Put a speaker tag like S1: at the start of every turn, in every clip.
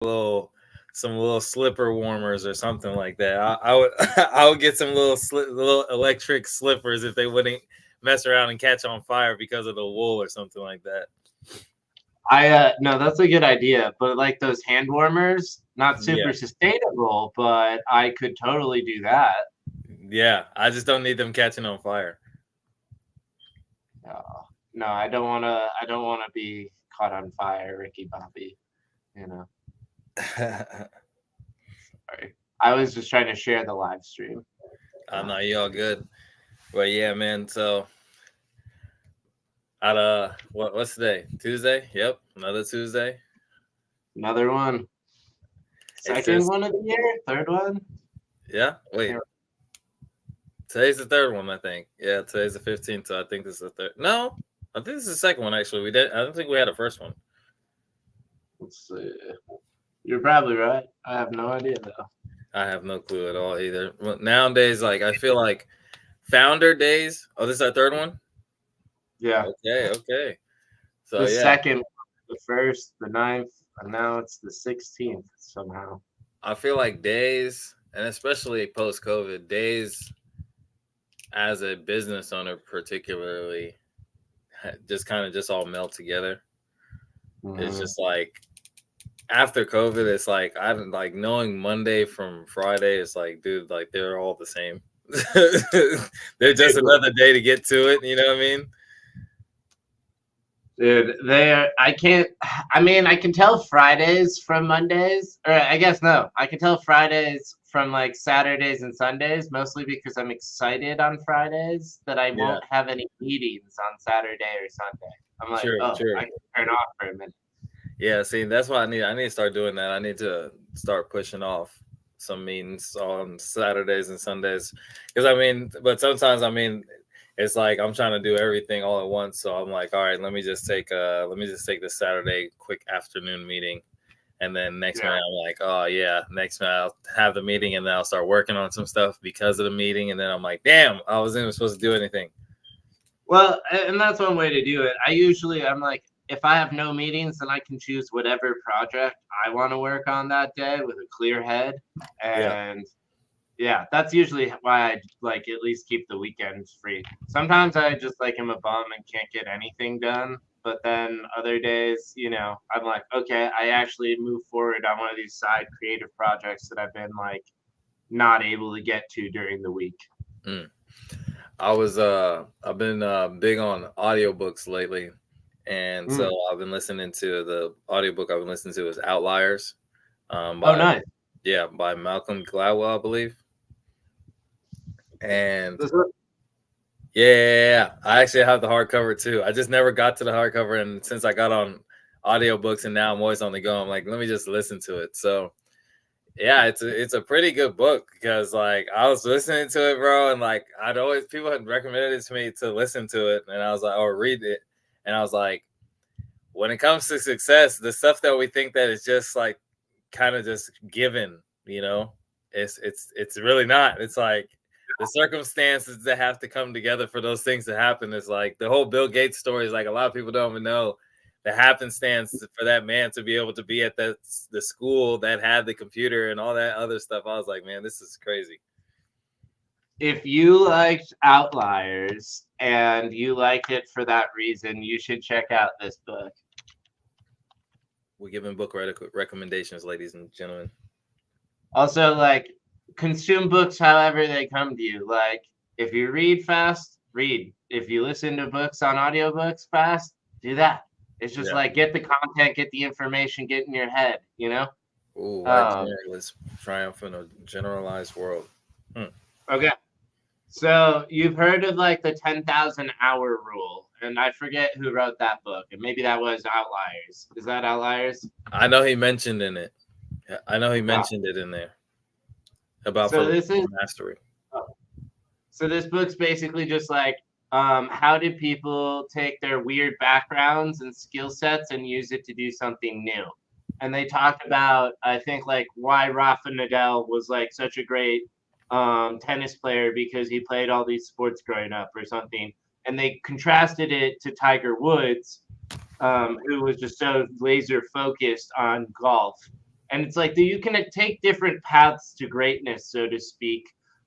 S1: little some little slipper warmers or something like that. I would I would get some little electric slippers if they wouldn't mess around and catch on fire because of the wool or something like that.
S2: No, that's a good idea. But like those hand warmers, not
S1: Yeah,
S2: super sustainable, but I could totally do that.
S1: yeah. I just don't need them catching on fire.
S2: No, no, I don't want to. I don't want to be caught on fire, Ricky Bobby. You know, sorry. I was just trying to share the live stream.
S1: I'm not you all good, but yeah, man. So out what's today? Tuesday. Yep, another Tuesday.
S2: Another one.
S1: It's
S2: Second
S1: just
S2: one of the year. Third one.
S1: yeah. Wait, today's the third one, I think. Yeah, today's the 15th, so I think this is the third. No, I think this is the second one. Actually, we did. I don't think we had a first one.
S2: Let's see. You're probably right. I have no idea though.
S1: I have no clue at all either. Well, nowadays, like I feel like Founder Days. Oh, this is our third one.
S2: Yeah.
S1: Okay, okay. So
S2: The
S1: yeah,
S2: second, the first, the ninth, and now it's the 16th somehow.
S1: I feel like days, and especially post COVID, days as a business owner, particularly, just kind of just all melt together. It's
S2: Mm-hmm.
S1: just like after COVID, it's like I don't like knowing Monday from Friday. It's like, dude, like they're all the same. They're just another day to get to it. You know what I mean?
S2: Dude, I can't. I mean, I can tell Fridays from Mondays, or I guess no, I can tell Fridays from like Saturdays and Sundays, mostly because I'm excited on Fridays that I
S1: Yeah,
S2: won't have any meetings on Saturday or Sunday. I'm like,
S1: true,
S2: oh, I
S1: true.
S2: can turn off for a minute.
S1: Yeah, see, that's what I need. I need to start doing that. I need to start pushing off some meetings on Saturdays and Sundays. Because I mean, but sometimes I mean, it's like I'm trying to do everything all at once. So I'm like, all right, let me just take this Saturday quick afternoon meeting, and then next
S2: Yeah.
S1: minute I'm like, oh yeah, next minute I'll have the meeting, and then I'll start working on some stuff because of the meeting, and then I'm like, damn, I wasn't even supposed to do anything.
S2: Well, and that's one way to do it. I'm like, if I have no meetings, then I can choose whatever project I want to work on that day with a clear head.
S1: Yeah,
S2: And yeah, that's usually why I like at least keep the weekends free. Sometimes I just like am a bum and can't get anything done. But then other days, I'm like, okay, I actually move forward on one of these side creative projects that I've been like not able to get to during the week.
S1: mm. I've been big on audiobooks lately. And so
S2: Mm.
S1: I've been listening to the audiobook I've been listening to is Outliers,
S2: Oh,
S1: by
S2: nice.
S1: yeah, by Malcolm Gladwell, I believe. And
S2: This is-
S1: yeah, I actually have the hardcover too. I just never got to the hardcover, and since I got on audiobooks and now I'm always on the go, I'm like, let me just listen to it. So yeah, it's a pretty good book because like I was listening to it, bro, and like I'd always people had recommended it to me to listen to it, and I was like, or read it, and I was like, when it comes to success, the stuff that we think that is just like kind of just given, it's really not. It's like the circumstances that have to come together for those things to happen. Is like the whole Bill Gates story is like a lot of people don't even know the happenstance for that man to be able to be at the school that had the computer and all that other stuff. I was like, man, this is crazy.
S2: If you liked Outliers and you liked it for that reason, you should check out this book.
S1: We're giving book recommendations, ladies and gentlemen.
S2: Also, like, consume books however they come to you. Like, if you read fast, read. If you listen to books on audiobooks fast, do that. It's just
S1: Yeah.
S2: like get the content, get the information, get in your head,
S1: Ooh, white
S2: Um,
S1: generalists triumph in a generalized world.
S2: okay. So you've heard of like the 10,000 hour rule, and I forget who wrote that book, and maybe that was Outliers. Is that Outliers?
S1: I know he mentioned in it. I know he
S2: Wow.
S1: mentioned it in there about
S2: So
S1: for
S2: this is
S1: mastery.
S2: So this book's basically just like how did people take their weird backgrounds and skill sets and use it to do something new? And they talked about, I think, like why Rafa Nadal was like such a great tennis player because he played all these sports growing up or something. And they contrasted it to Tiger Woods, who was just so laser focused on golf. And it's like you can take different paths to greatness, so to speak.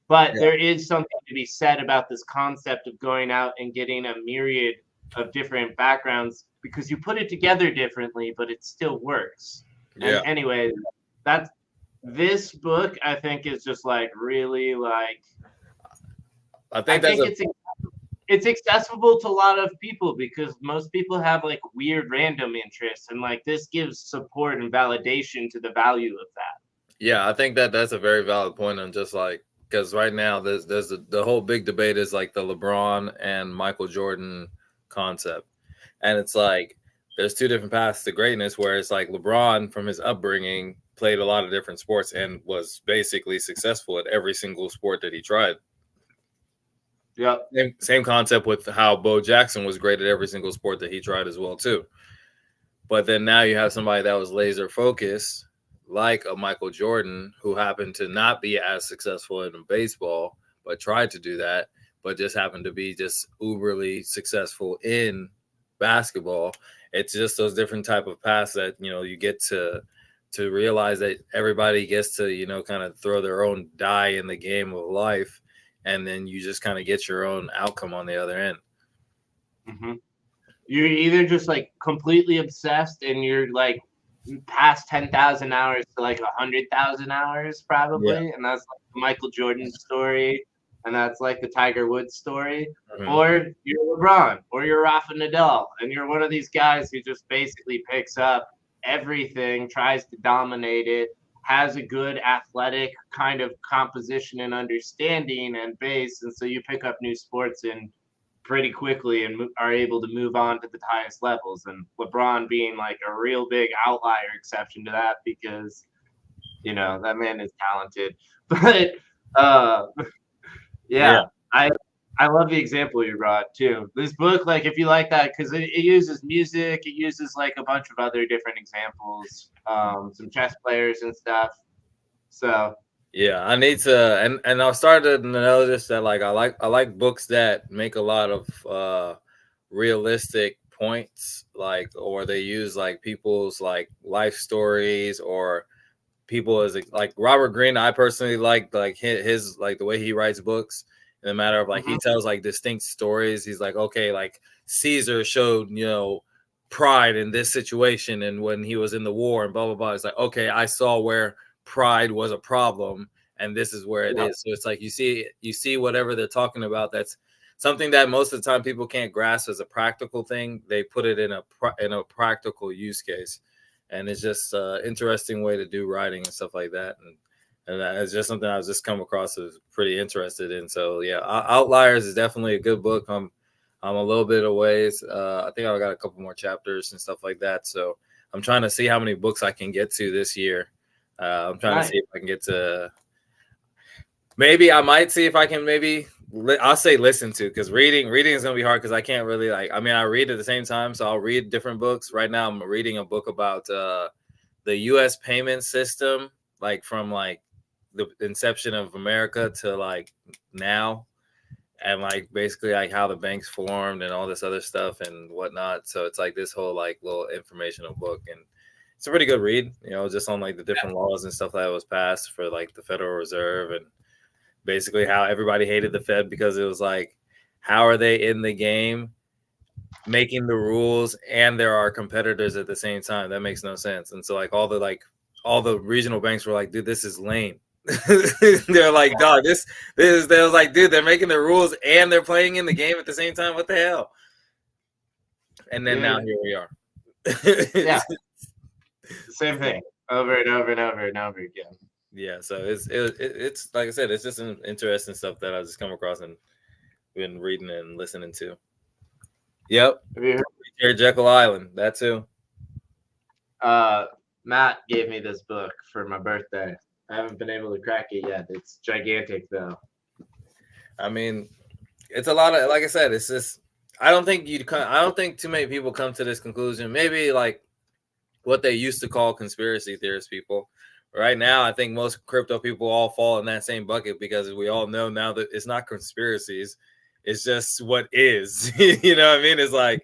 S2: But
S1: Yeah.
S2: there is something to be said about this concept of going out and getting a myriad of different backgrounds because you put it together differently, but it still works. And
S1: Yeah.
S2: anyway, that's this book I think is just like really like
S1: I
S2: I
S1: think that's
S2: think
S1: a
S2: it's accessible to a lot of people because most people have like weird random interests and like this gives support and validation to the value of that.
S1: yeah, I think that that's a very valid point on just like because right now there's the whole big debate is like the LeBron and Michael Jordan concept. And it's like there's two different paths to greatness where it's like LeBron from his upbringing played a lot of different sports and was basically successful at every single sport that he tried.
S2: Yep.
S1: Same concept with how Bo Jackson was great at every single sport that he tried as well too. But then now you have somebody that was laser focused, like a Michael Jordan, who happened to not be as successful in baseball, but tried to do that, but just happened to be just uberly successful in basketball. It's just those different type of paths that you get to realize that everybody gets to kind of throw their own die in the game of life, and then you just kind of get your own outcome on the other end.
S2: Mm-hmm. You're either just like completely obsessed and you're like past 10,000 hours to like 100,000 hours
S1: Yeah.
S2: probably, and that's like the Michael Jordan story, and that's like the Tiger Woods story,
S1: Mhm.
S2: or you're LeBron, or you're Rafa Nadal, and you're one of these guys who just basically picks up everything, tries to dominate it, has a good athletic kind of composition and understanding and base, and so you pick up new sports and pretty quickly and are able to move on to the highest levels. And LeBron being like a real big outlier exception to that because that man is talented. But uh,
S1: Yeah.
S2: yeah, I love the example you brought too. This book, like if you like that, because it uses music, it uses like a bunch of other different examples, some chess players and stuff. So
S1: Yeah, I need to, and I've started to notice that like I like books that make a lot of realistic points, like or they use like people's like life stories or people as like Robert Greene. I personally like his like the way he writes books in the matter of like he
S2: mhm,
S1: tells like distinct stories. He's like, okay, like Caesar showed pride in this situation and when he was in the war and blah blah blah. It's like, okay, I saw where pride was a problem and this is where it
S2: yeah,
S1: is. So it's like you see whatever they're talking about that's something that most of the time people can't grasp as a practical thing. They put it in a practical use case, and it's just an interesting way to do writing and stuff like that. And it's just something I was just come across as pretty interested in. So yeah, Outliers is definitely a good book. I'm a little bit away. I think I've got a couple more chapters and stuff like that. So I'm trying to see how many books I can get to this year. I'm trying to
S2: nice.
S1: see if I can get to. Maybe I might see if I can maybe I'll say listen to because reading is gonna be hard because I can't really like. I mean, I read at the same time, so I'll read different books. Right now, I'm reading a book about the U.S. payment system, like from like the inception of America to like now, and like basically like how the banks formed and all this other stuff and whatnot. So it's like this whole like little informational book, and it's a pretty good read. Just on like the different laws and stuff that was passed for like the Federal Reserve and basically how everybody hated the Fed because it was like, how are they in the game making the rules and there are competitors at the same time? That makes no sense. And so all the regional banks were like, dude, this is lame. They're like, dog, this they was like, dude, they're making the rules and they're playing in the game at the same time. What the hell? And then now
S2: Dude,
S1: here we are.
S2: yeah, same thing over and over and over and over again.
S1: Yeah, so it's like I said, it's just an interesting stuff that I just come across and been reading and listening to. Yep,
S2: Have you
S1: here Jekyll Island, that too.
S2: Matt gave me this book for my birthday. I haven't been able to crack it yet. It's gigantic though.
S1: I mean, it's a lot of like I said, it's just I don't think too many people come to this conclusion. Maybe like what they used to call conspiracy theorist people. Right now, I think most crypto people all fall in that same bucket because we all know now that it's not conspiracies, it's just what is. You know what I mean? It's like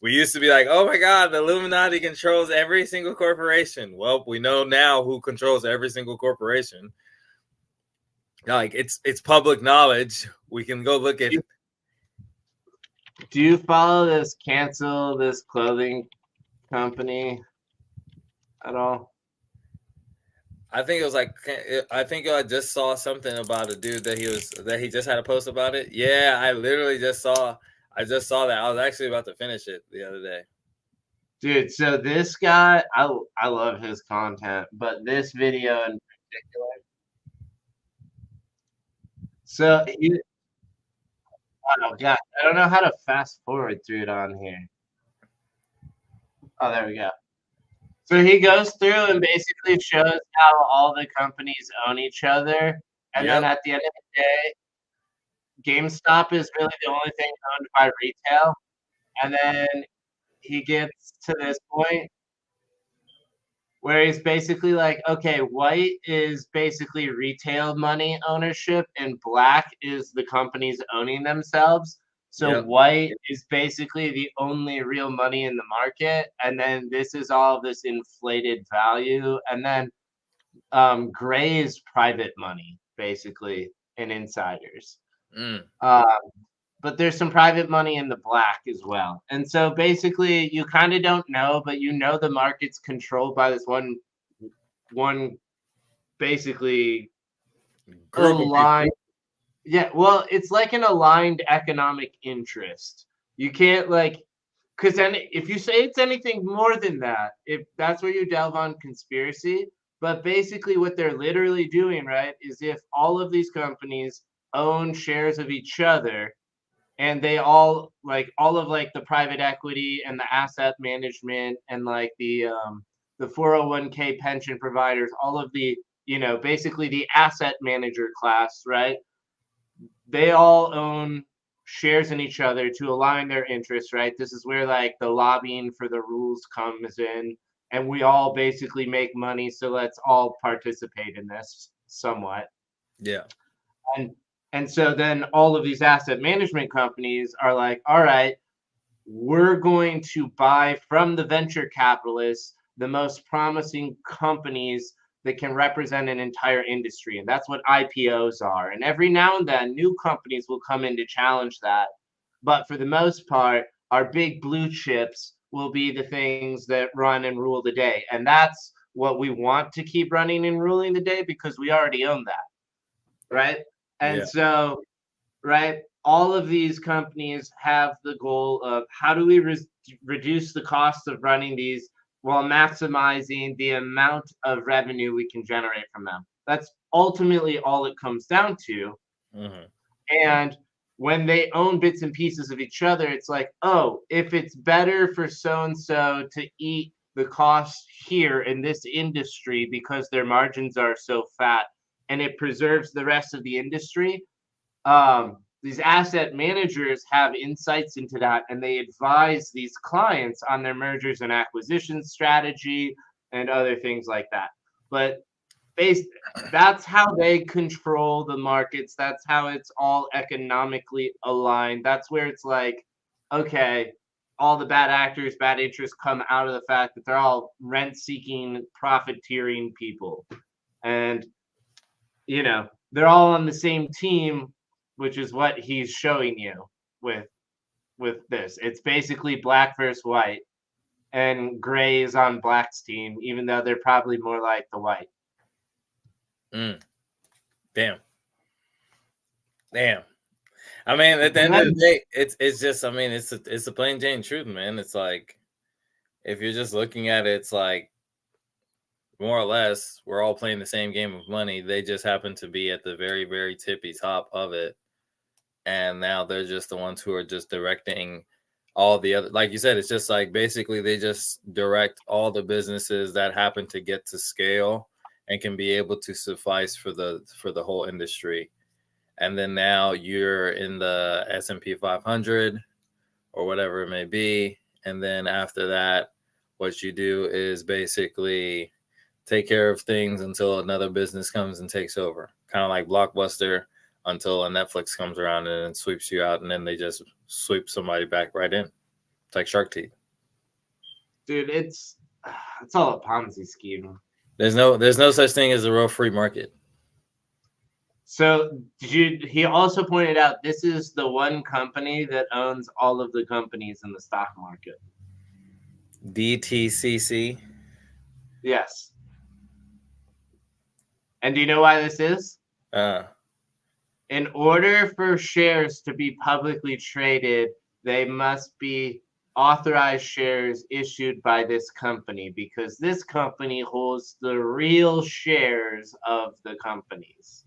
S1: We used to be like, oh my God, the Illuminati controls every single corporation. Well, we know now who controls every single corporation. Like it's public knowledge. We can go look at.
S2: Do you follow this cancel this clothing company at all?
S1: I think it was like I think I just saw something about a dude that he just had a post about it. Yeah, I literally just saw that. I was actually about to finish it the other day.
S2: Dude, so this guy, I love his content, but this video in particular. So oh god, I don't know how to fast forward through it on here. Oh, there we go. So he goes through and basically shows how all the companies own each other, and then
S1: Yep.
S2: at the end of the day, GameStop is really the only thing owned by retail. And then he gets to this point where he's basically like, okay, white is basically retail money ownership, and black is the companies owning themselves. So
S1: Yep.
S2: white is basically the only real money in the market, and then this is all of this inflated value, and then gray is private money, basically, and insiders.
S1: Mm.
S2: Um, but there's some private money in the black as well. And so basically you kind of don't know, but you know the market's controlled by this one basically
S1: Group of people.
S2: aligned. Yeah, well, it's like an aligned economic interest. You can't like because then if you say it's anything more than that, if that's where you delve on conspiracy, but basically what they're literally doing, right, is if all of these companies own shares of each other, and they all of like the private equity and the asset management and like the 401k pension providers, all of the basically the asset manager class, right? They all own shares in each other to align their interests, right? This is where like the lobbying for the rules comes in, and we all basically make money, so let's all participate in this somewhat.
S1: Yeah.
S2: And and so then all of these asset management companies are like, all right, we're going to buy from the venture capitalists the most promising companies that can represent an entire industry. And that's what IPOs are. And every now and then, new companies will come in to challenge that. But for the most part, our big blue chips will be the things that run and rule the day. And that's what we want to keep running and ruling the day because we already own that. Right. And
S1: Yeah.
S2: so, right, all of these companies have the goal of how do we reduce the cost of running these while maximizing the amount of revenue we can generate from them. That's ultimately all it comes down to.
S1: Mm-hmm.
S2: And when they own bits and pieces of each other, it's like, oh, if it's better for so and so to eat the cost here in this industry because their margins are so fat and it preserves the rest of the industry, these asset managers have insights into that, and they advise these clients on their mergers and acquisition strategy and other things like that. But based, that's how they control the markets. That's how it's all economically aligned. That's where it's like, okay, all the bad actors, bad interests come out of the fact that they're all rent-seeking, profiteering people, and they're all on the same team, which is what he's showing you with this. It's basically black versus white, and gray is on black's team, even though they're probably more like the white.
S1: Mm. Damn. I mean, at the end of the day, it's just. I mean, it's a plain Jane truth, man. It's like if you're just looking at it, it's like more or less we're all playing the same game of money. They just happen to be at the very, very tippy top of it, and now they're just the ones who are just directing all the other. Like you said, it's just like basically they just direct all the businesses that happen to get to scale and can be able to suffice for the whole industry. And then now you're in the S&P 500 or whatever it may be, and then after that, what you do is basically take care of things until another business comes and takes over, kind of like Blockbuster, until a Netflix comes around and then sweeps you out, and then they just sweep somebody back right in. It's like shark teeth.
S2: Dude, it's all a Ponzi scheme.
S1: There's no such thing as a real free market.
S2: So he also pointed out this is the one company that owns all of the companies in the stock market.
S1: DTCC.
S2: Yes. And do you know why this is? In order for shares to be publicly traded, they must be authorized shares issued by this company, because this company holds the real shares of the companies.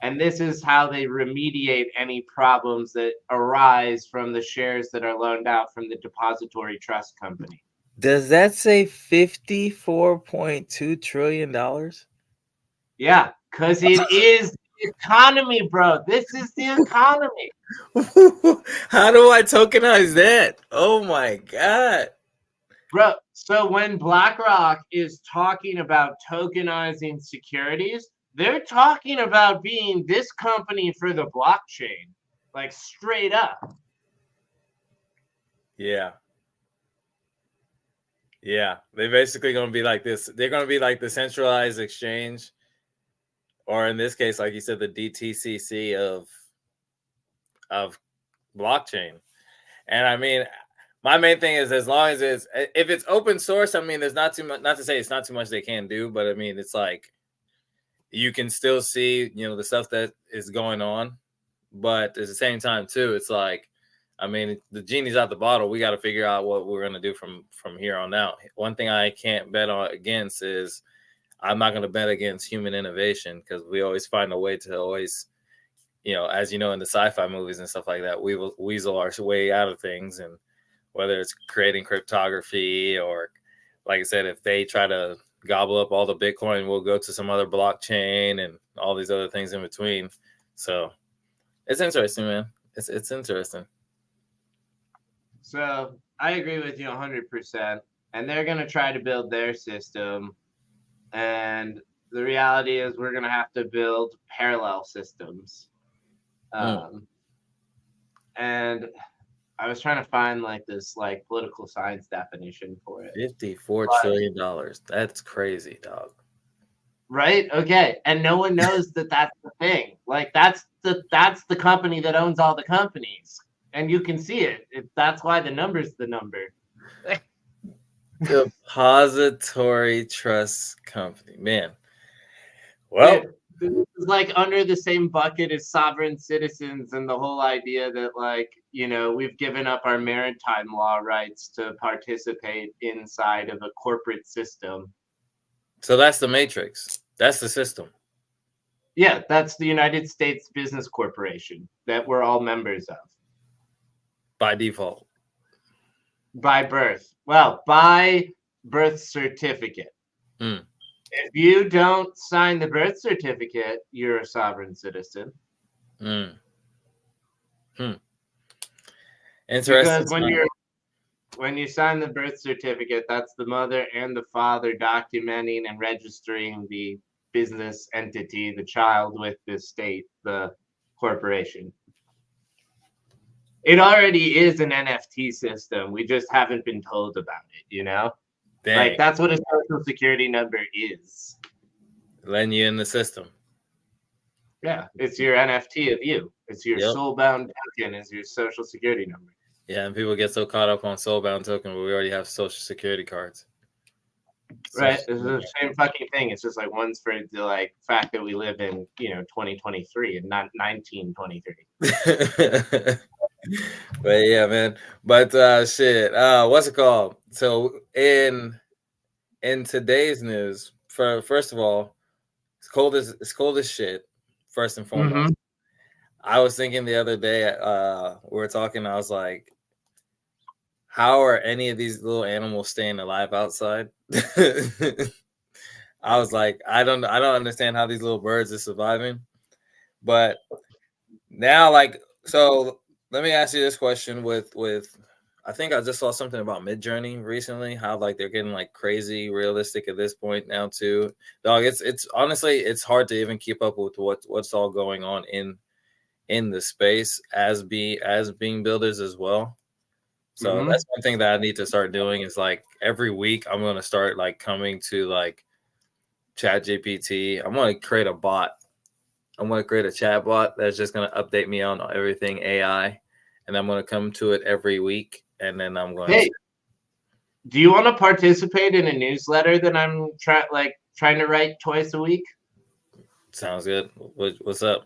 S2: And this is how they remediate any problems that arise from the shares that are loaned out from the depository trust company.
S1: Does that say $54.2 trillion?
S2: Yeah, because it is the economy, bro. This is the economy.
S1: How do I tokenize that? Oh my God.
S2: Bro, so when BlackRock is talking about tokenizing securities, they're talking about being this company for the blockchain, like straight up.
S1: Yeah. Yeah. They're basically going to be like this. They're going to be like the centralized exchange, or in this case, like you said, the DTCC of blockchain. And I mean, my main thing is, as long as if it's open source, I mean, there's not too much, not to say it's not too much they can do, but I mean, it's like you can still see, the stuff that is going on. But at the same time too, it's like, I mean, the genie's out the bottle. We got to figure out what we're going to do from here on out. One thing I can't bet against is I'm not going to bet against human innovation, because we always find a way to always, as you know, in the sci-fi movies and stuff like that, we will weasel our way out of things. And whether it's creating cryptography, or like I said, if they try to gobble up all the Bitcoin, we'll go to some other blockchain and all these other things in between. So it's interesting, man. It's interesting.
S2: So I agree with you 100%. And they're going to try to build their system. And the reality is we're going to have to build parallel systems. And I was trying to find this political science definition for it.
S1: $54 trillion. That's crazy, dog.
S2: Right? Okay. And no one knows that that's the thing. That's the company that owns all the companies. And you can see it. That's why the number's the number.
S1: Depository Trust Company. Man. Well,
S2: this is under the same bucket as sovereign citizens, and the whole idea that we've given up our maritime law rights to participate inside of a corporate system.
S1: So that's the matrix. That's the system.
S2: Yeah, that's the United States Business Corporation that we're all members of.
S1: By default.
S2: By birth. Well, by birth certificate. If you don't sign the birth certificate, you're a sovereign citizen.
S1: Interesting.
S2: Because when you sign the birth certificate, that's the mother and the father documenting and registering the business entity, the child, with the state, the corporation. It already is an NFT system. We just haven't been told about it,
S1: Dang.
S2: That's what a social security number is.
S1: Letting you in the system.
S2: Yeah, it's your NFT of you. It's your soul-bound token is your social security number.
S1: Yeah, and people get so caught up on soul-bound token, but we already have social security cards.
S2: Right, it's the same fucking thing. It's just one's for the fact that we live in 2023 and not 1923.
S1: But yeah, man. But shit. What's it called? So in today's news, first of all, it's cold as shit. First and foremost. I was thinking the other day, we were talking, I was like, how are any of these little animals staying alive outside? I was like, I don't understand how these little birds are surviving. But now, so let me ask you this question with I think I just saw something about Midjourney recently, how they're getting crazy realistic at this point now too. Dog, it's honestly, it's hard to even keep up with what's all going on in the space as being builders as well. So that's one thing that I need to start doing is like every week I'm gonna start like coming to like ChatGPT. I'm gonna create a bot. I'm gonna create a chat bot that's just gonna update me on everything AI, and I'm gonna come to it every week, and then I'm going
S2: Hey,
S1: to.
S2: do you want to participate in a newsletter that I'm trying to write twice a week?
S1: Sounds good. What's up?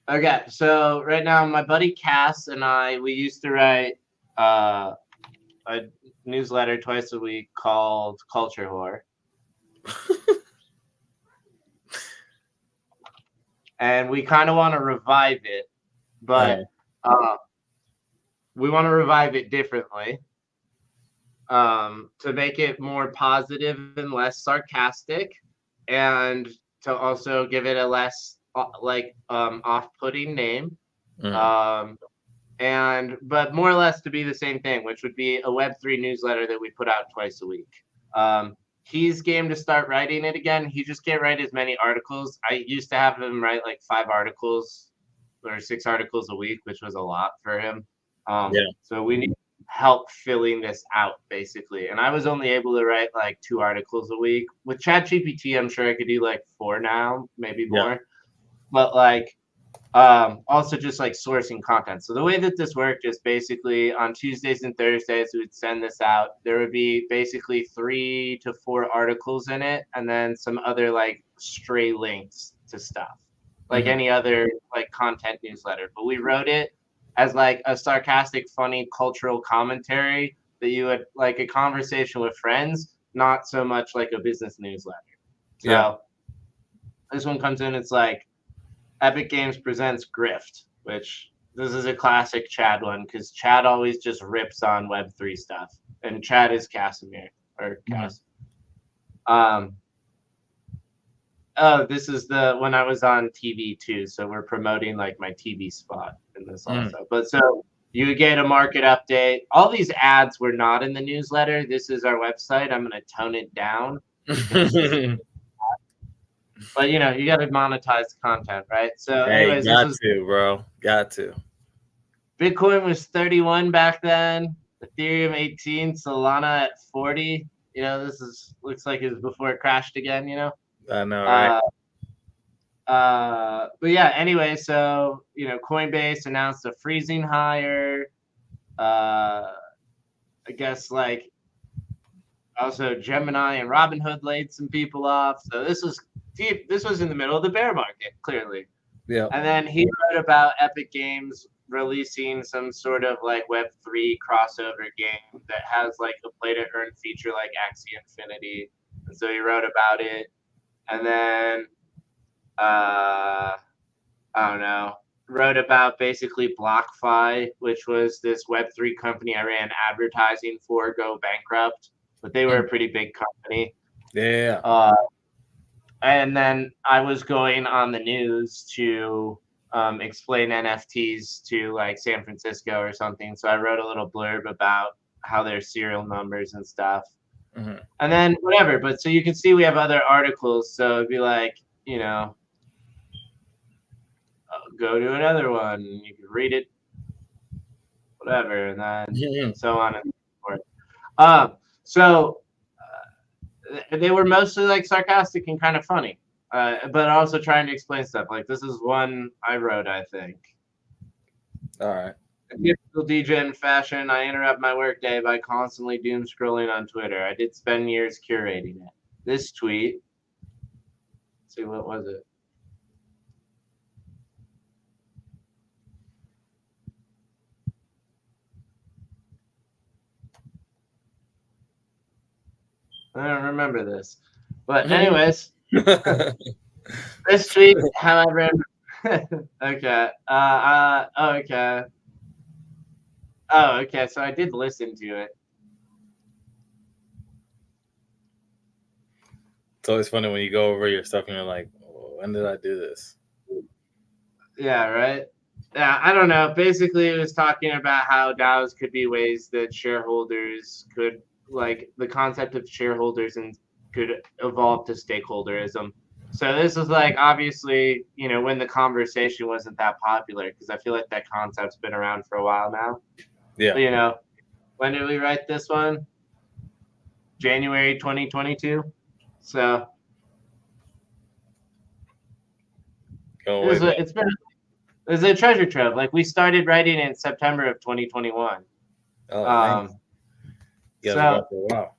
S2: Okay, so right now my buddy Cass and we used to write a newsletter twice a week called Culture Whore. And we kind of want to revive it, but we want to revive it differently, to make it more positive and less sarcastic, and to also give it a less off-putting name. But more or less to be the same thing, which would be a Web3 newsletter that we put out twice a week. He's game to start writing it again. He just can't write as many articles. I used to have him write like 5 articles or 6 articles a week, which was a lot for him. So we need help filling this out, basically. And I was only able to write like 2 articles a week. With ChatGPT, I'm sure I could do like 4 now, maybe more. But like, also just like sourcing content. So the way that this worked is basically on Tuesdays and Thursdays, we would send this out. There would be basically 3 to 4 articles in it, and then some other like stray links to stuff, like any other like content newsletter. But we wrote it as like a sarcastic, funny cultural commentary that you would like a conversation with friends, not so much like a business newsletter. So this one comes in, it's like, Epic Games presents Grift, which this is a classic Chad one because Chad always just rips on Web3 stuff, and Chad is Casimir or Cas. Oh, this is the when I was on TV too, so we're promoting like my TV spot in this also. But so you would get a market update. All these ads were not in the newsletter. This is our website. I'm going to tone it down. But you know, you got to monetize the content, right? So, anyways,
S1: got to, bro. Got to.
S2: Bitcoin was 31 back then. Ethereum 18. Solana at 40. You know, looks like it was before it crashed again. You know.
S1: I know, right?
S2: But yeah. Anyway, so you know, Coinbase announced a freezing higher. I guess like also Gemini and Robinhood laid some people off. So this was in the middle of the bear market, clearly.
S1: Yeah.
S2: And then he wrote about Epic Games releasing some sort of like Web3 crossover game that has like a play to earn feature like Axie Infinity. And so he wrote about it. And then I don't know, wrote about basically BlockFi, which was this Web3 company I ran advertising for go bankrupt, but they were a pretty big company.
S1: Yeah.
S2: And then I was going on the news to explain NFTs to like San Francisco or something. So I wrote a little blurb about how their serial numbers and stuff. And then whatever. But so you can see we have other articles. So it'd be like, you know, go to another one. You can read it, whatever, and then so on and so forth. They were mostly like sarcastic and kind of funny, but also trying to explain stuff. Like this is one I wrote, I think.
S1: All right.
S2: In typical DJ fashion, I interrupt my workday by constantly doom scrolling on Twitter. I did spend years curating it. This tweet, let's see, what was it? I don't remember this. But anyways, this tweet, however, okay. Okay. Oh, okay. So I did listen to it.
S1: It's always funny when you go over your stuff and you're like, oh, when did I do this?
S2: Yeah, right. Yeah, I don't know. Basically, it was talking about how DAOs could be ways that shareholders could, like, the concept of shareholders and could evolve to stakeholderism. So this is like obviously, you know, when the conversation wasn't that popular because I feel like that concept's been around for a while now.
S1: Yeah.
S2: You know, When did we write this one? January 2022. So it's been it's a treasure trove. Like we started writing in September of 2021.
S1: Oh, nice. You guys
S2: So
S1: for a while.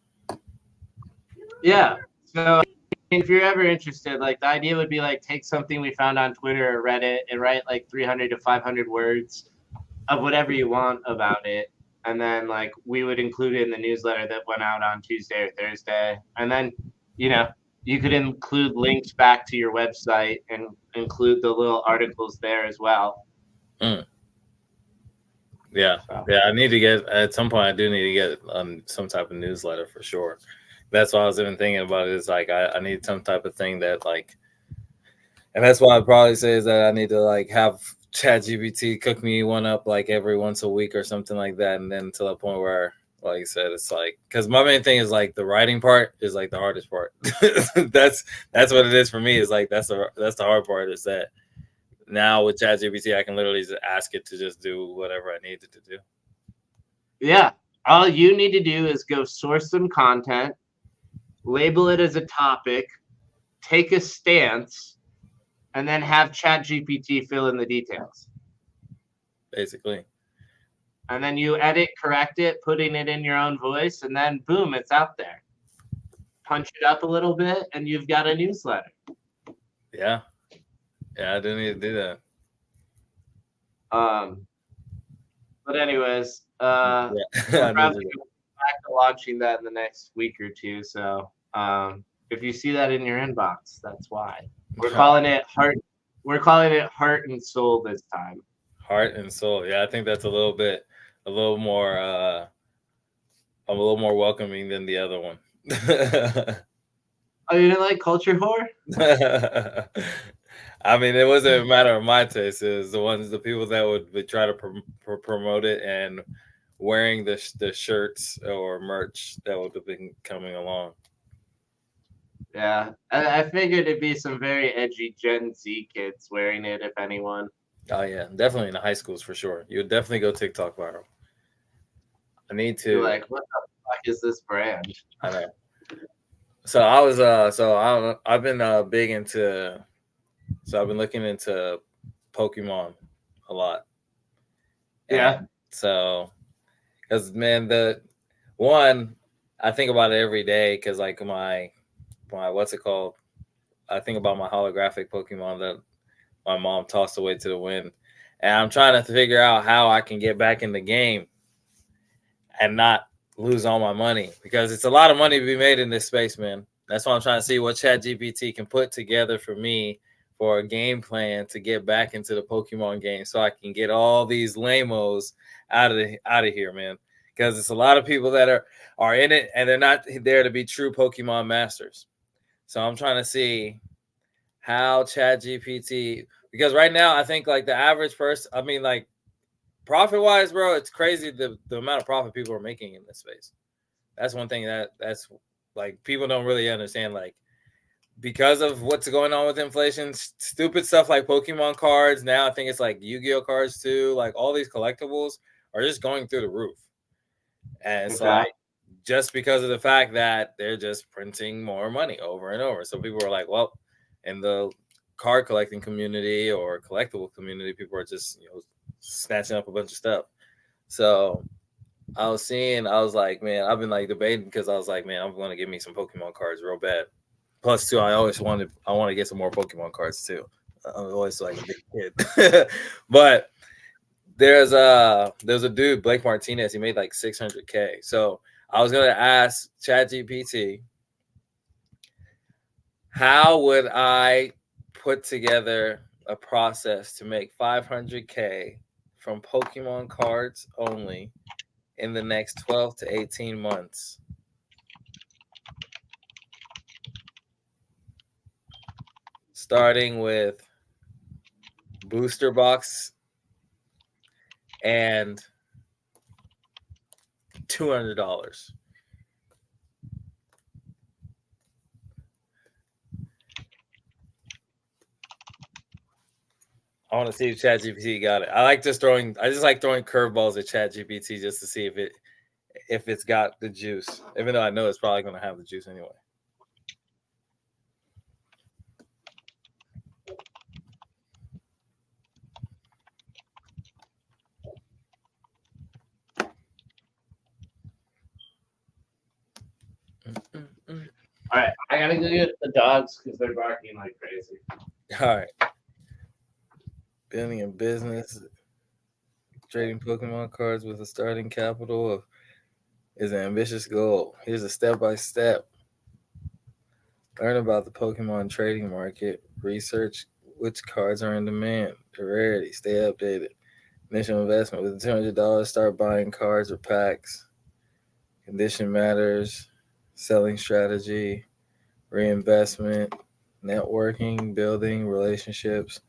S2: Yeah. So if you're ever interested, like the idea would be like take something we found on Twitter or Reddit and write like 300 to 500 words of whatever you want about it. And then like we would include it in the newsletter that went out on Tuesday or Thursday. And then, you could include links back to your website and include the little articles there as well.
S1: Yeah. Yeah. I need to get, at some point, I do need to get some type of newsletter for sure. That's why I was even thinking about it. Is like, I need some type of thing that like, and that's why I'd probably say is that I need to like have ChatGPT cook me one up like every once a week or something like that. And then to the point where, like I said, it's like, because my main thing is like the writing part is like the hardest part. that's what it is for me. Is like that's the hard part, is that now with ChatGPT I can literally just ask it to just do whatever I need it to do.
S2: Yeah, all you need to do is go source some content, label it as a topic, take a stance, and then have ChatGPT fill in the details.
S1: Basically.
S2: And then you edit, correct it, putting it in your own voice, and then boom, it's out there. Punch it up a little bit, and you've got a newsletter.
S1: Yeah. Yeah, I do need to do that.
S2: But anyways, we'll probably go back to launching that in the next week or two. So if you see that in your inbox, that's why. We're calling it heart. We're calling it Heart and Soul this time.
S1: Heart and Soul. Yeah, I think that's a little more welcoming than the other one.
S2: Oh, you didn't like culture whore?
S1: I mean, it wasn't a matter of my taste. It was the people that would try to promote it and wearing the shirts or merch that would have been coming along.
S2: Yeah, I figured it'd be some very edgy Gen Z kids wearing it, if anyone.
S1: Oh yeah, definitely in the high schools for sure. You would definitely go TikTok viral. I need to.
S2: You're like, what the fuck is this brand?
S1: I know. So I was I've been big into. So I've been looking into Pokemon a lot.
S2: Yeah.
S1: And so, because man, I think about it every day because like my what's it called? I think about my holographic Pokemon that my mom tossed away to the wind, and I'm trying to figure out how I can get back in the game and not lose all my money, because it's a lot of money to be made in this space, man. That's why I'm trying to see what ChatGPT can put together for me for a game plan to get back into the Pokemon game, so I can get all these lamos out of here, man. Because it's a lot of people that are in it and they're not there to be true Pokemon masters. So I'm trying to see how ChatGPT, because right now I think like the average person, I mean like profit wise, bro, it's crazy the amount of profit people are making in this space. That's one thing that's like people don't really understand, like because of what's going on with inflation, stupid stuff like Pokemon cards. Now I think it's like Yu-Gi-Oh cards too. Like all these collectibles are just going through the roof. And it's like just because of the fact that they're just printing more money over and over. So people are like, well, in the card collecting community or collectible community, people are just, snatching up a bunch of stuff. So I was like, man, I've been like debating, because I was like, man, I'm going to get me some Pokemon cards real bad. Plus, too, I want to get some more Pokemon cards too. I'm always like a big kid. But there's a dude, Blake Martinez. He made like $600K. So I was gonna ask ChatGPT, how would I put together a process to make $500K from Pokemon cards only in the next 12 to 18 months? Starting with booster box and $200. I want to see if ChatGPT got it. I just like throwing curveballs at ChatGPT just to see if it's got the juice, even though I know it's probably going to have the juice anyway.
S2: All right, I gotta go get the dogs because they're barking like crazy.
S1: All right. Building a business, trading Pokemon cards with a starting capital of is an ambitious goal. Here's a step by step. Learn about the Pokemon trading market. Research which cards are in demand. The rarity. Stay updated. Initial investment with $200. Start buying cards or packs. Condition matters. Selling strategy. Reinvestment. Networking. Building relationships.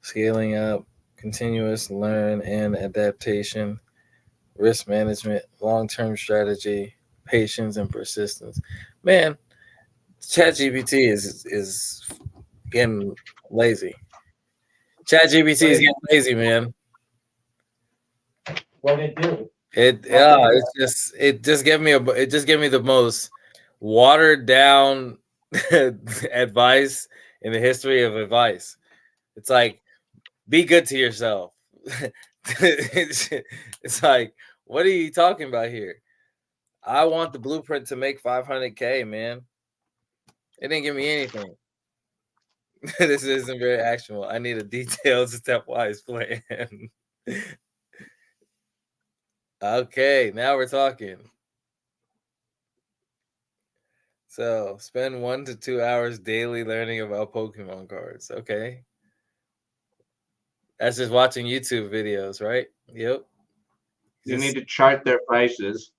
S1: Scaling up. Continuous learn and adaptation. Risk management. Long term strategy. Patience and persistence. Man, ChatGPT is getting lazy. ChatGPT is getting lazy, man.
S2: What did it do?
S1: It just gave me the most watered down advice in the history of advice. It's like, be good to yourself. It's like, what are you talking about here? I want the blueprint to make 500K, man. It didn't give me anything. This isn't very actionable. I need a detailed stepwise plan. Okay, now we're talking. So, spend 1 to 2 hours daily learning about Pokemon cards. Okay. That's just watching YouTube videos, right? Yep.
S2: You
S1: Just
S2: need to chart their prices.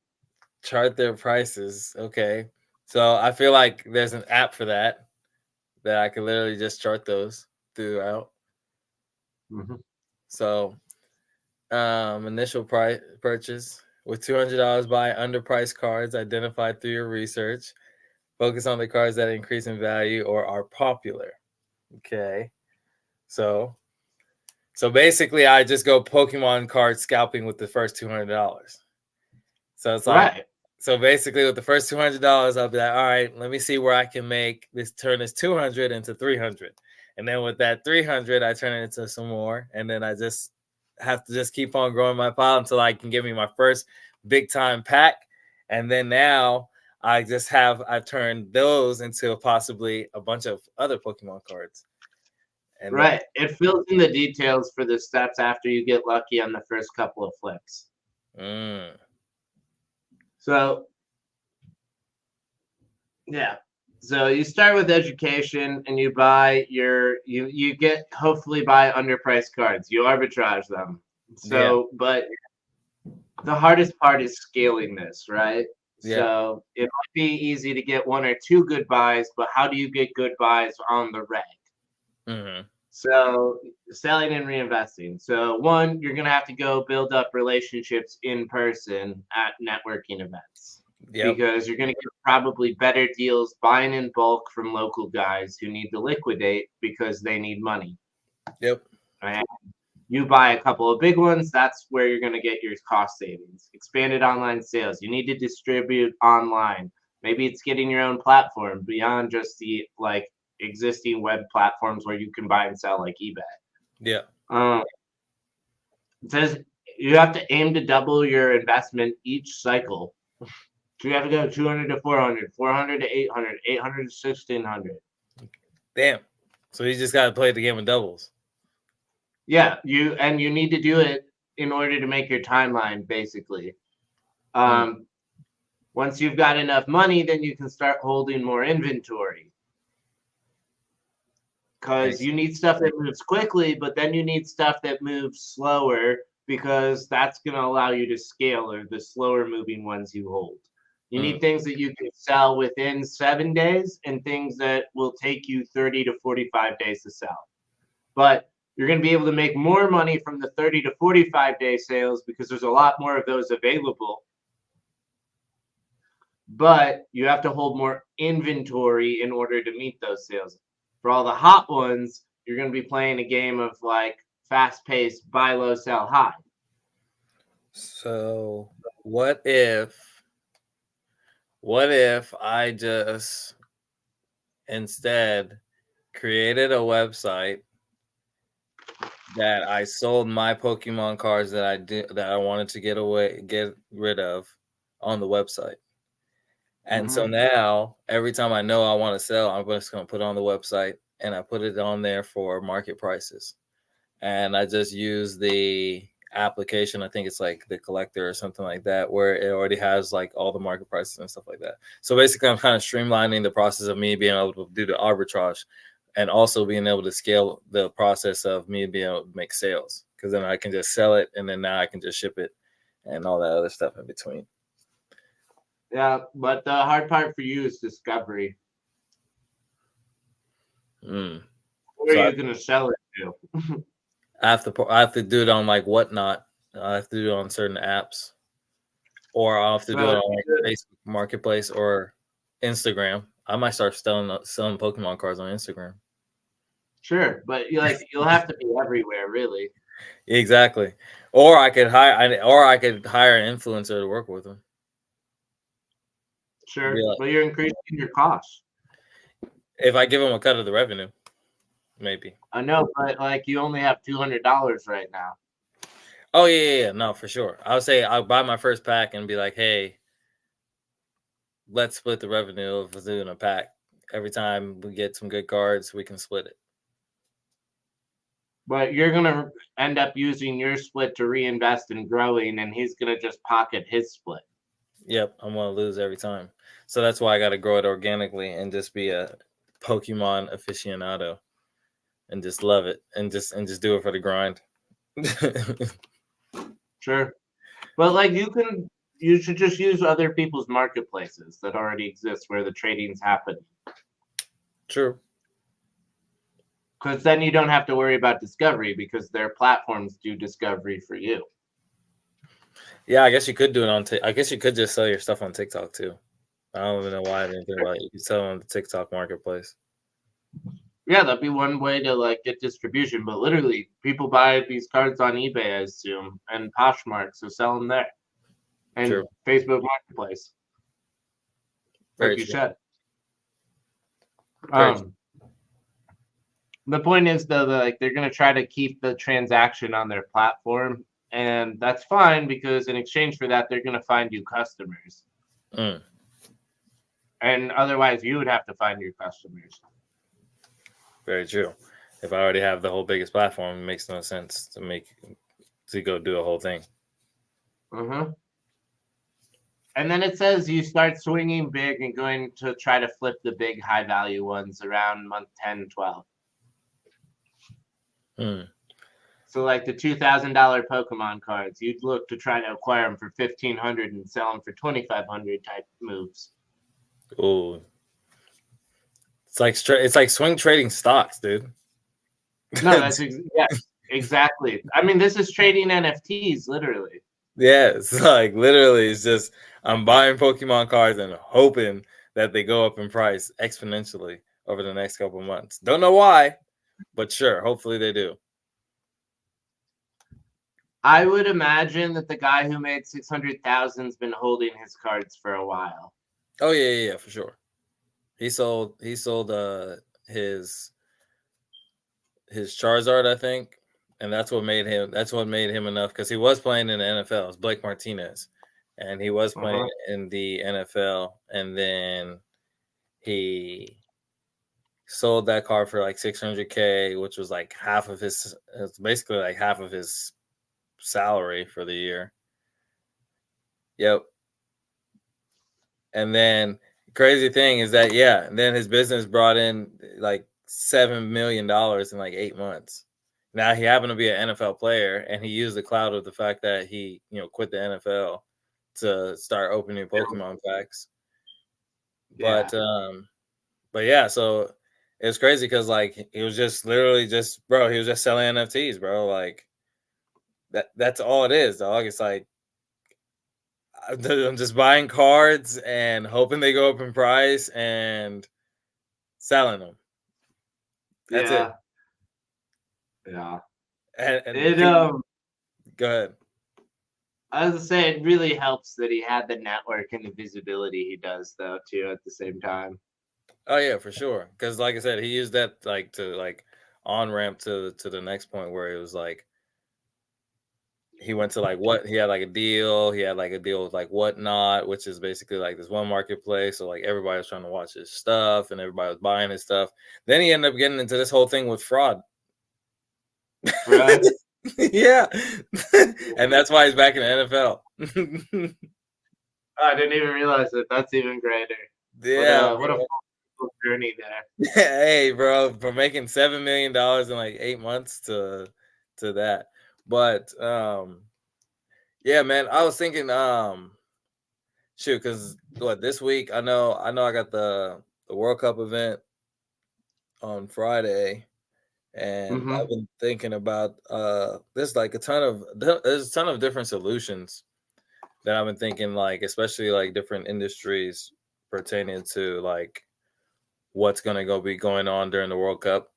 S1: chart their prices. Okay. So, I feel like there's an app for that I could literally just chart those throughout.
S2: Mm-hmm.
S1: So, initial price purchase with $200, buy underpriced cards identified through your research. Focus on the cards that increase in value or are popular. Okay. So basically I just go Pokemon card scalping with the first $200. So it's like,
S2: Right.
S1: so basically with the first $200, I'll be like, all right, let me see where I can make this, turn this 200 into 300. And then with that 300, I turn it into some more. And then I just have to just keep on growing my pile until I can give me my first big time pack. And then now I've turned those into possibly a bunch of other Pokemon cards. And
S2: Right. It fills in the details for the steps after you get lucky on the first couple of flips. So, yeah. So you start with education and you buy you get hopefully buy underpriced cards. You arbitrage them. So, but the hardest part is scaling this, right?
S1: Yeah.
S2: So it might be easy to get 1 or 2 good buys, but how do you get good buys on the reg?
S1: Mm-hmm.
S2: So selling and reinvesting. So one, you're gonna have to go build up relationships in person at networking events.
S1: Yep.
S2: Because you're gonna get probably better deals buying in bulk from local guys who need to liquidate because they need money.
S1: Yep.
S2: And you buy a couple of big ones, that's where you're gonna get your cost savings. Expanded online sales. You need to distribute online. Maybe it's getting your own platform beyond just the like existing web platforms where you can buy and sell like eBay.
S1: Yeah.
S2: It says you have to aim to double your investment each cycle. So you have to go 200 to 400, 400 to 800, 800 to 1600.
S1: Damn. So you just got to play the game of doubles.
S2: Yeah, you need to do it in order to make your timeline basically. Once you've got enough money, then you can start holding more inventory. Because you need stuff that moves quickly, but then you need stuff that moves slower because that's going to allow you to scale or the slower moving ones you hold. You need things that you can sell within 7 days and things that will take you 30 to 45 days to sell. But you're going to be able to make more money from the 30 to 45 day sales because there's a lot more of those available. But you have to hold more inventory in order to meet those sales. For all the hot ones, you're going to be playing a game of like fast-paced buy low, sell high.
S1: So what if What if I just instead created a website that I sold my Pokemon cards that I wanted to get rid of on the website. And so
S2: Mm-hmm.
S1: now every time I know I want to sell, I'm just going to put it on the website and I put it on there for market prices. And I just use the application. I think it's like the collector or something like that, where it already has like all the market prices and stuff like that. So basically, I'm kind of streamlining the process of me being able to do the arbitrage and also being able to scale the process of me being able to make sales, because then I can just sell it and then now I can just ship it and all that other stuff in between.
S2: Yeah, but the hard part for you is discovery.
S1: Mm.
S2: Who are
S1: So
S2: you gonna sell it to?
S1: I have to do it on like Whatnot. I have to do it on certain apps, or I'll have to do it
S2: Well,
S1: on like Facebook Marketplace or Instagram. I might start selling Pokemon cards on Instagram.
S2: sure, but you'll have to be everywhere, really.
S1: Exactly. Or I could hire an influencer to work with them. Be
S2: Sure,
S1: like,
S2: but you're increasing your costs.
S1: if I give them a cut of the revenue, maybe.
S2: I know, but you only have $200 right now.
S1: Oh yeah, no, for sure. I would say I'll buy my first pack and be like, hey, let's split the revenue of doing a pack. Every time we get some good cards, we can split it.
S2: But you're gonna end up using your split to reinvest in growing, and he's gonna just pocket his split.
S1: Yep, I'm gonna lose every time. So that's why I got to grow it organically and just be a Pokemon aficionado and just love it and just do it for the grind.
S2: Sure, but you should just use other people's marketplaces that already exist where the trading's happening.
S1: True.
S2: Because then you don't have to worry about discovery because their platforms do discovery for you.
S1: Yeah, I guess you could do it on. I guess you could just sell your stuff on TikTok too. I don't even know why I didn't think about it. You could sell on the TikTok marketplace.
S2: Yeah, that'd be one way to get distribution. But literally, people buy these cards on eBay, I assume, and Poshmark, so sell them there. And
S1: True.
S2: Facebook Marketplace,
S1: Very
S2: like you
S1: true.
S2: said.
S1: Very true.
S2: Um, the point is though, that they're gonna try to keep the transaction on their platform, and that's fine because in exchange for that, they're gonna find you customers,
S1: Mm,
S2: and otherwise, you would have to find your customers.
S1: very true. If I already have the whole biggest platform, it makes no sense to go do a whole thing.
S2: Uh-huh. And then it says you start swinging big and going to try to flip the big high value ones around month 10, 12.
S1: Mm.
S2: So like the $2,000 Pokemon cards, you'd look to try to acquire them for 1,500 and sell them for 2,500 type moves.
S1: Ooh, it's like swing trading stocks, dude.
S2: No, yes, exactly. I mean, this is trading NFTs, literally.
S1: Yeah, it's like literally, it's just I'm buying Pokemon cards and hoping that they go up in price exponentially over the next couple months. Don't know why, but sure, hopefully they do.
S2: I would imagine that the guy who made 600,000's been holding his cards for a while.
S1: Oh yeah, for sure. He sold his Charizard, I think, and that's what made him enough, because he was playing in the NFL. It's Blake Martinez, and he was playing
S2: Uh-huh.
S1: in the NFL, and then he sold that car for like 600K, which was like it's basically like half of his salary for the year. Yep. And then crazy thing is that, yeah, and then his business brought in like $7 million in like 8 months. Now he happened to be an NFL player, and he used the cloud of the fact that he quit the NFL to start opening Pokemon packs.
S2: Yeah.
S1: But yeah, so it was crazy because like he was just literally just, bro, he was just selling NFTs, bro. Like that's all it is, dog. It's like I'm just buying cards and hoping they go up in price and selling them. That's it.
S2: Yeah. Yeah.
S1: And
S2: It
S1: people, go ahead.
S2: I was to say it really helps that he had the network and the visibility he does though too at the same time.
S1: Oh yeah, for sure. Because like I said, he used that like to like on ramp to the next point where it was like he went to like what he had like a deal. He had like a deal with like Whatnot, which is basically like this one marketplace. So like everybody was trying to watch his stuff and everybody was buying his stuff. Then he ended up getting into this whole thing with fraud.
S2: Right?
S1: Yeah. And that's why he's back in the NFL.
S2: I didn't even realize it. That's even greater.
S1: Yeah,
S2: What a
S1: bro.
S2: full journey there.
S1: Hey, bro, from making $7 million in like 8 months to that. But yeah, man, I was thinking, shoot, because what this week I got the World Cup event on Friday, and I've
S2: Mm-hmm.
S1: been thinking about there's like there's a ton of different solutions that I've been thinking, like especially like different industries pertaining to like what's gonna go be going on during the World Cup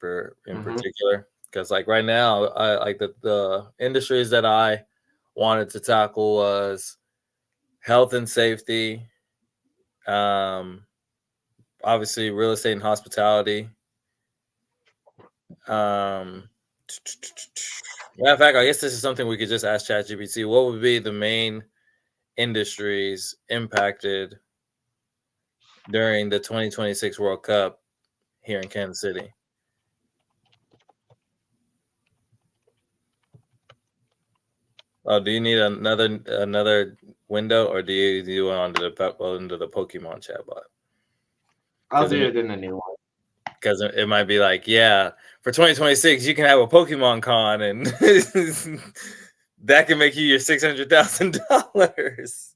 S1: in
S2: Mm-hmm.
S1: particular. Because like right now, I like the industries that I wanted to tackle was health and safety, um, obviously real estate and hospitality. Um, Matter of fact, I guess this is something we could just ask ChatGPT. What would be the main industries impacted during the 2026 World Cup here in Kansas City? Oh, do you need another window, or do you want under the Pokemon chatbot?
S2: I'll do it in the new one.
S1: Because it might be like, yeah, for 2026 you can have a Pokemon con, and that can make you your $600,000.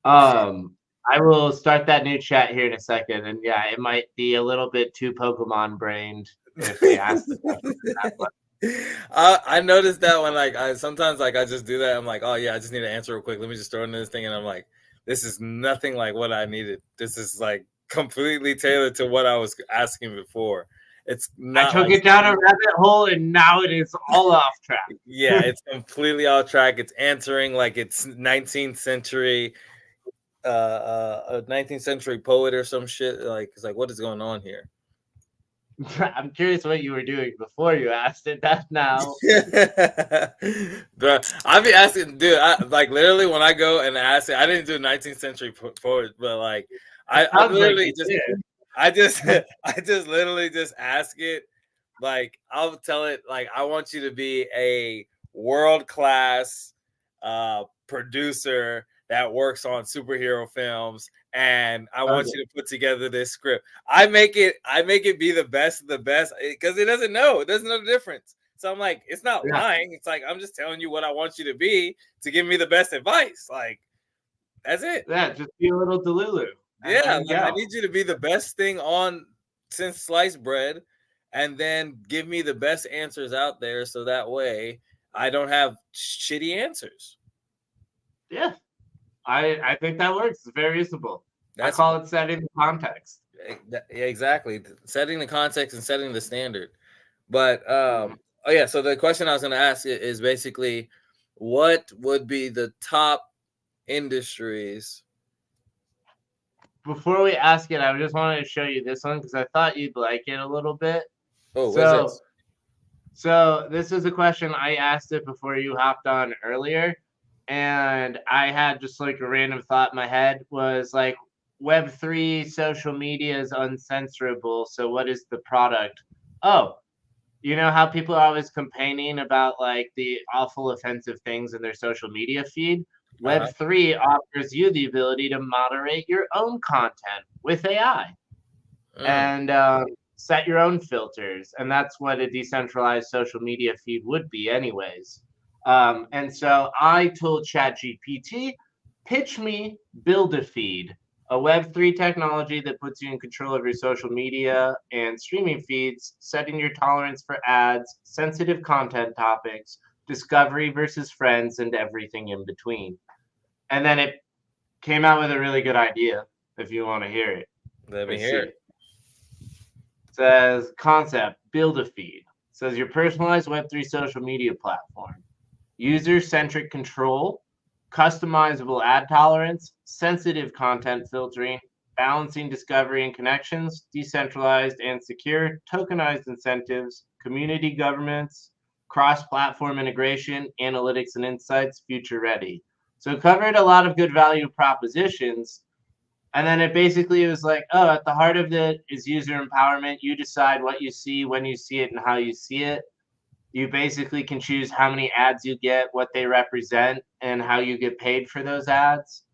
S2: I will start that new chat here in a second, and yeah, it might be a little bit too Pokemon brained if we ask the question that way.
S1: I noticed that when like I sometimes like I just do that. I'm like, oh yeah, I just need to answer real quick. Let me just throw in this thing, and I'm like, this is nothing like what I needed. This is like completely tailored to what I was asking before. It's
S2: I
S1: not
S2: took
S1: like
S2: it down a rabbit hole, and now it is all off
S1: yeah,
S2: track.
S1: it's completely off track. It's answering like it's 19th century, a 19th century poet or some shit. Like it's like what is going on here?
S2: I'm curious what you were doing before you asked it that now.
S1: Bro, I be asking, dude. I like literally when I go and ask it. I didn't do 19th century poet, but like
S2: It
S1: I
S2: sounds like
S1: literally
S2: you
S1: just
S2: did.
S1: I just I just literally just ask it. Like I'll tell it like I want you to be a world class producer that works on superhero films, and I want
S2: Okay.
S1: you to put together this script. I make it be the best of the best because it doesn't know. It doesn't know the difference. So I'm like, it's not
S2: Yeah,
S1: lying. It's like I'm just telling you what I want you to be to give me the best advice. Like that's it.
S2: yeah, just be a little Delulu, and
S1: Yeah,
S2: then
S1: like I
S2: go.
S1: need you to be the best thing on since sliced bread, and then give me the best answers out there, so that way I don't have shitty answers.
S2: Yeah, I think that works. It's very usable. I
S1: That's
S2: call it setting the context.
S1: yeah, exactly setting the context and setting the standard. But
S2: Mhm.
S1: oh yeah, so the question I was going to ask is basically, what would be the top industries?
S2: Before we ask it, I just wanted to show you this one because I thought you'd like it a little bit.
S1: Oh, what is
S2: So,
S1: this?
S2: so this is a question I asked it before you hopped on earlier, and I had just like a random thought in my head was like Web3 social media is uncensorable. So what is the product? Oh, you know how people are always complaining about like the awful offensive things in their social media feed?
S1: Uh
S2: Web3 offers you the ability to moderate your own content with AI
S1: huh.
S2: and set your own filters. And that's what a decentralized social media feed would be, anyways. And so I told ChatGPT, pitch me Build a Feed, a Web3 technology that puts you in control of your social media and streaming feeds, setting your tolerance for ads, sensitive content topics, discovery versus friends, and everything in between. And then it came out with a really good idea if you want to hear it
S1: Let
S2: or
S1: me hear
S2: see
S1: it.
S2: it. Says concept, build a feed. Says your personalized Web3 social media platform. user-centric control, customizable ad tolerance, sensitive content filtering, balancing discovery and connections, decentralized and secure, tokenized incentives, community governments, cross-platform integration, analytics and insights, future ready. So it covered a lot of good value propositions. And then it basically was like, oh, at the heart of it is user empowerment. You decide what you see, when you see it, and how you see it. You basically can choose how many ads you get, what they represent, and how you get paid for those ads.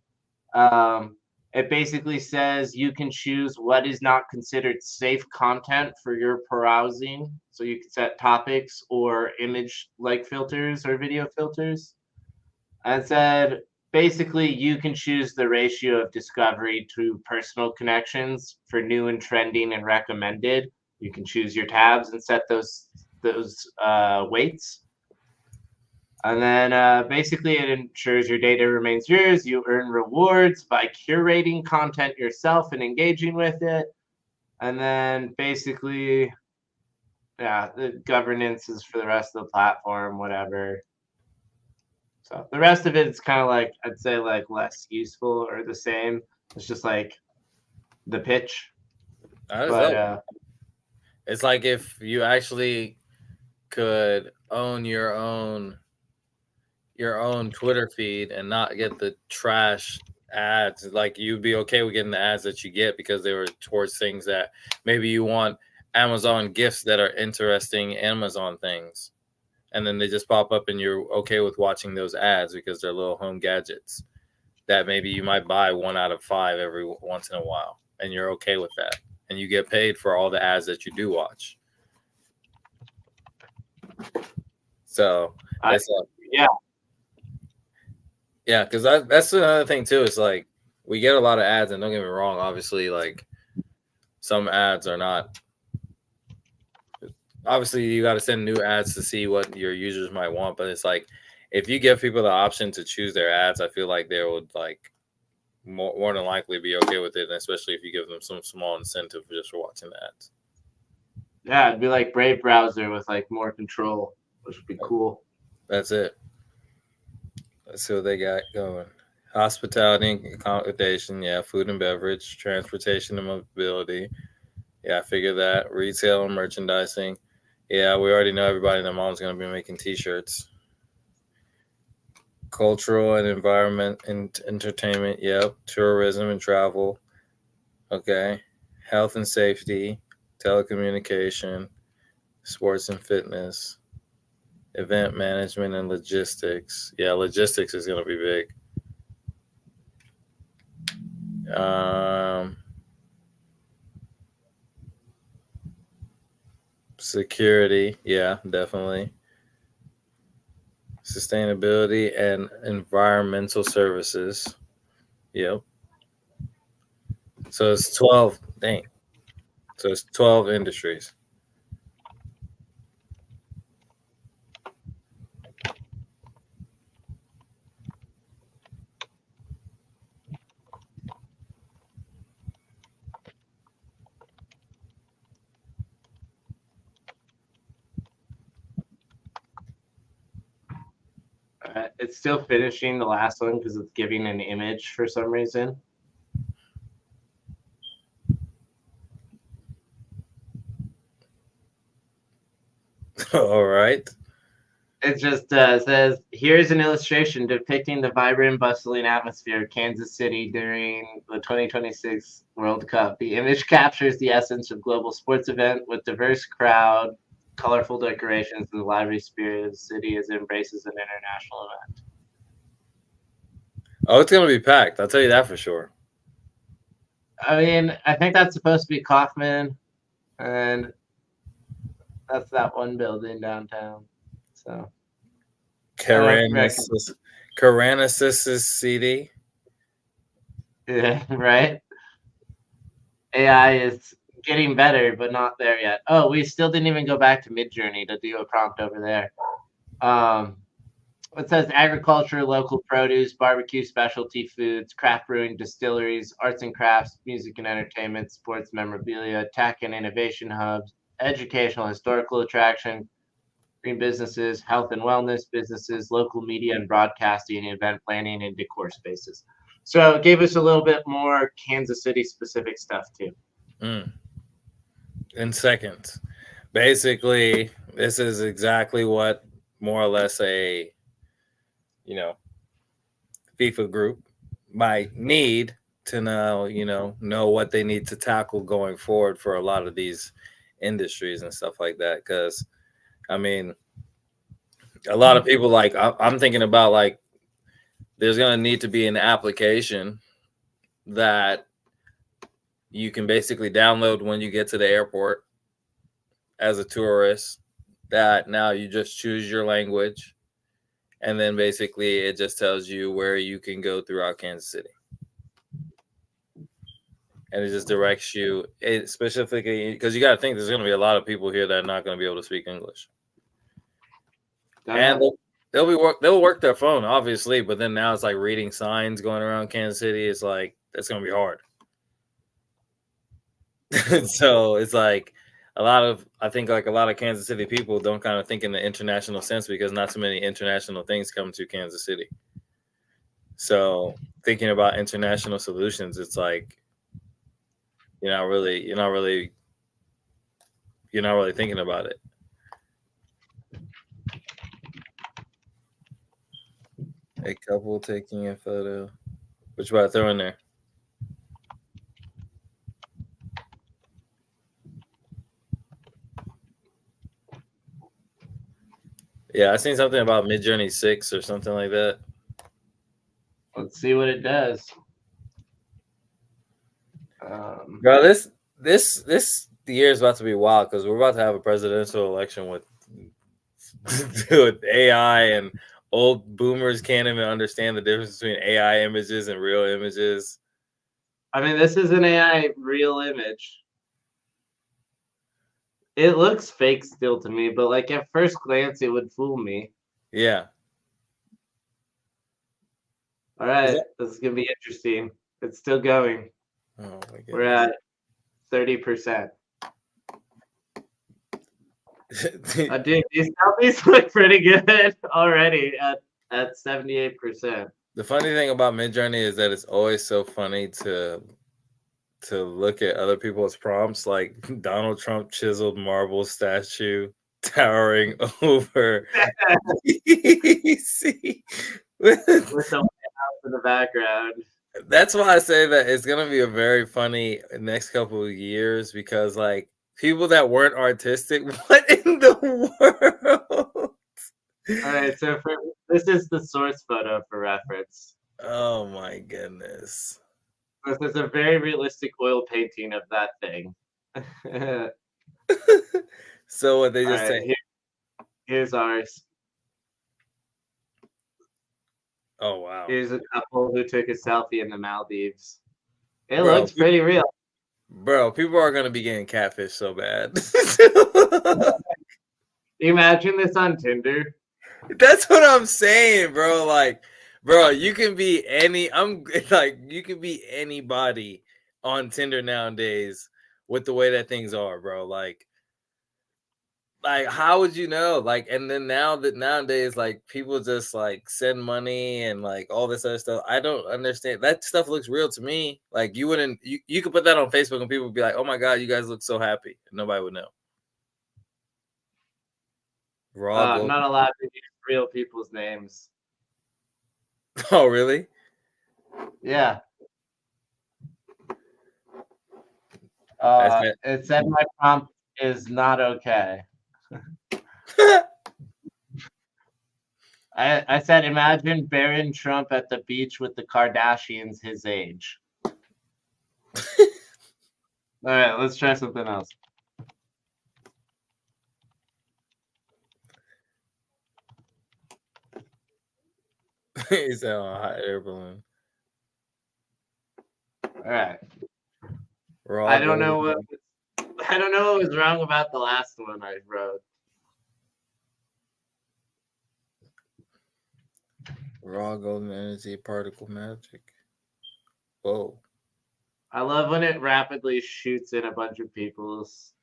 S2: It basically says you can choose what is not considered safe content for your browsing. So you can set topics or image like filters or video filters. And it said basically you can choose the ratio of discovery to personal connections for new and trending and recommended. You can choose your tabs and set those weights. And then basically it ensures your data remains yours. You earn rewards by curating content yourself and engaging with it. And then basically, yeah, the governance is for the rest of the platform, whatever. So the rest of it is kind of like, I'd say like less useful or the same. It's just like the pitch. But
S1: it's like if you actually could own your own Twitter feed and not get the trash ads, like you'd be okay with getting the ads that you get because they were towards things that maybe you want Amazon gifts that are interesting Amazon things. And then they just pop up and you're okay with watching those ads because they're little home gadgets that maybe you might buy 1 out of 5 every once in a while. And you're okay with that. And you get paid for all the ads that you do watch. So it's like, yeah, because that's another thing too. It's like we get a lot of ads, and don't get me wrong. Obviously, like some ads are not. Obviously, you got to send new ads to see what your users might want. But it's like if you give people the option to choose their ads, I feel like they would like more than likely be okay with it, and especially if you give them some small incentive just for watching the ads.
S2: Yeah, it'd be like Brave browser with like more control, which would be cool.
S1: That's it. Let's see what they got going. Hospitality and accommodation, yeah. Food and beverage, transportation and mobility, yeah. I figure that. Retail and merchandising, yeah. We already know everybody in the mom's going to be making T-shirts. Cultural and environment and entertainment, yep. Tourism and travel, okay. Health and safety, telecommunication, sports and fitness, event management and logistics. Yeah, logistics is going to be big. Security, yeah, definitely. Sustainability and environmental services. Yep. So it's 12. Dang. So it's 12 industries.
S2: It's still finishing the last one because it's giving an image for some reason.
S1: All right.
S2: It just says, here's an illustration depicting the vibrant, bustling atmosphere of Kansas City during the 2026 World Cup. The image captures the essence of global sports event with diverse crowd, colorful decorations, and the lively spirit of the city as it embraces an international event.
S1: Oh, it's going to be packed. I'll tell you that for sure.
S2: I mean, I think that's supposed to be Kaufman, and that's that one building downtown. So
S1: Caranis's CD.
S2: Yeah, right. AI is getting better, but not there yet. Oh, we still didn't even go back to Midjourney to do a prompt over there. It says agriculture, local produce, barbecue, specialty foods, craft brewing, distilleries, arts and crafts, music and entertainment, sports memorabilia, tech and innovation hubs, educational, historical attraction, green businesses, health and wellness businesses, local media and broadcasting, event planning, and decor spaces. So it gave us a little bit more Kansas City specific stuff too.
S1: In seconds. Basically, this is exactly what more or less a FIFA group might need to know what they need to tackle going forward for a lot of these industries and stuff like that. Because I mean, a lot of people I'm thinking about there's gonna need to be an application that you can basically download when you get to the airport as a tourist, that now you just choose your language, and then basically it just tells you where you can go throughout Kansas City. And it just directs you, specifically because you got to think there's going to be a lot of people here that are not going to be able to speak English. And they'll work their phone, obviously, but then now it's like reading signs going around Kansas City. It's like, that's going to be hard. So it's like I think a lot of Kansas City people don't kind of think in the international sense because not too many international things come to Kansas City. So thinking about international solutions, it's like you're not really thinking about it. A couple taking a photo. Which about to throw in there? Yeah, I seen something about Midjourney 6 or something like that.
S2: Let's see what it does.
S1: Bro, this year is about to be wild because we're about to have a presidential election with AI, and old boomers can't even understand the difference between AI images and real images.
S2: I mean, this is an AI real image. It looks fake still to me, but like at first glance, it would fool me.
S1: Yeah.
S2: All right, this is gonna be interesting. It's still going.
S1: Oh my goodness.
S2: We're at 30%. Dude, these selfies look pretty good already at 78%.
S1: The funny thing about Midjourney is that it's always so funny to look at other people's prompts, like Donald Trump chiseled marble statue towering over DC
S2: with the White House in the background.
S1: That's why I say that it's gonna be a very funny next couple of years, because like people that weren't artistic, what in the world?
S2: All right, so this is the source photo for reference.
S1: Oh my goodness.
S2: This is a very realistic oil painting of that thing.
S1: So what they just say?
S2: Here's ours.
S1: Oh wow.
S2: Here's a couple who took a selfie in the Maldives. It looks pretty real.
S1: Bro, people are gonna be getting catfish so bad.
S2: Imagine this on Tinder.
S1: That's what I'm saying, bro. Like, bro, you can be you can be anybody on Tinder nowadays with the way that things are, bro. Like how would you know? Like, and then nowadays, like people just like send money and like all this other stuff. I don't understand. That stuff looks real to me. Like you could put that on Facebook and people would be like, "Oh my god, you guys look so happy." Nobody would know.
S2: Not allowed to use real people's names.
S1: Oh, really?
S2: Yeah. It said my prompt is not okay. I said, imagine Barron Trump at the beach with the Kardashians his age. All right, let's try something else.
S1: He's on a hot air balloon.
S2: All right. I don't know what was wrong about the last one I wrote.
S1: Raw golden energy particle magic. Whoa.
S2: I love when it rapidly shoots in a bunch of people's.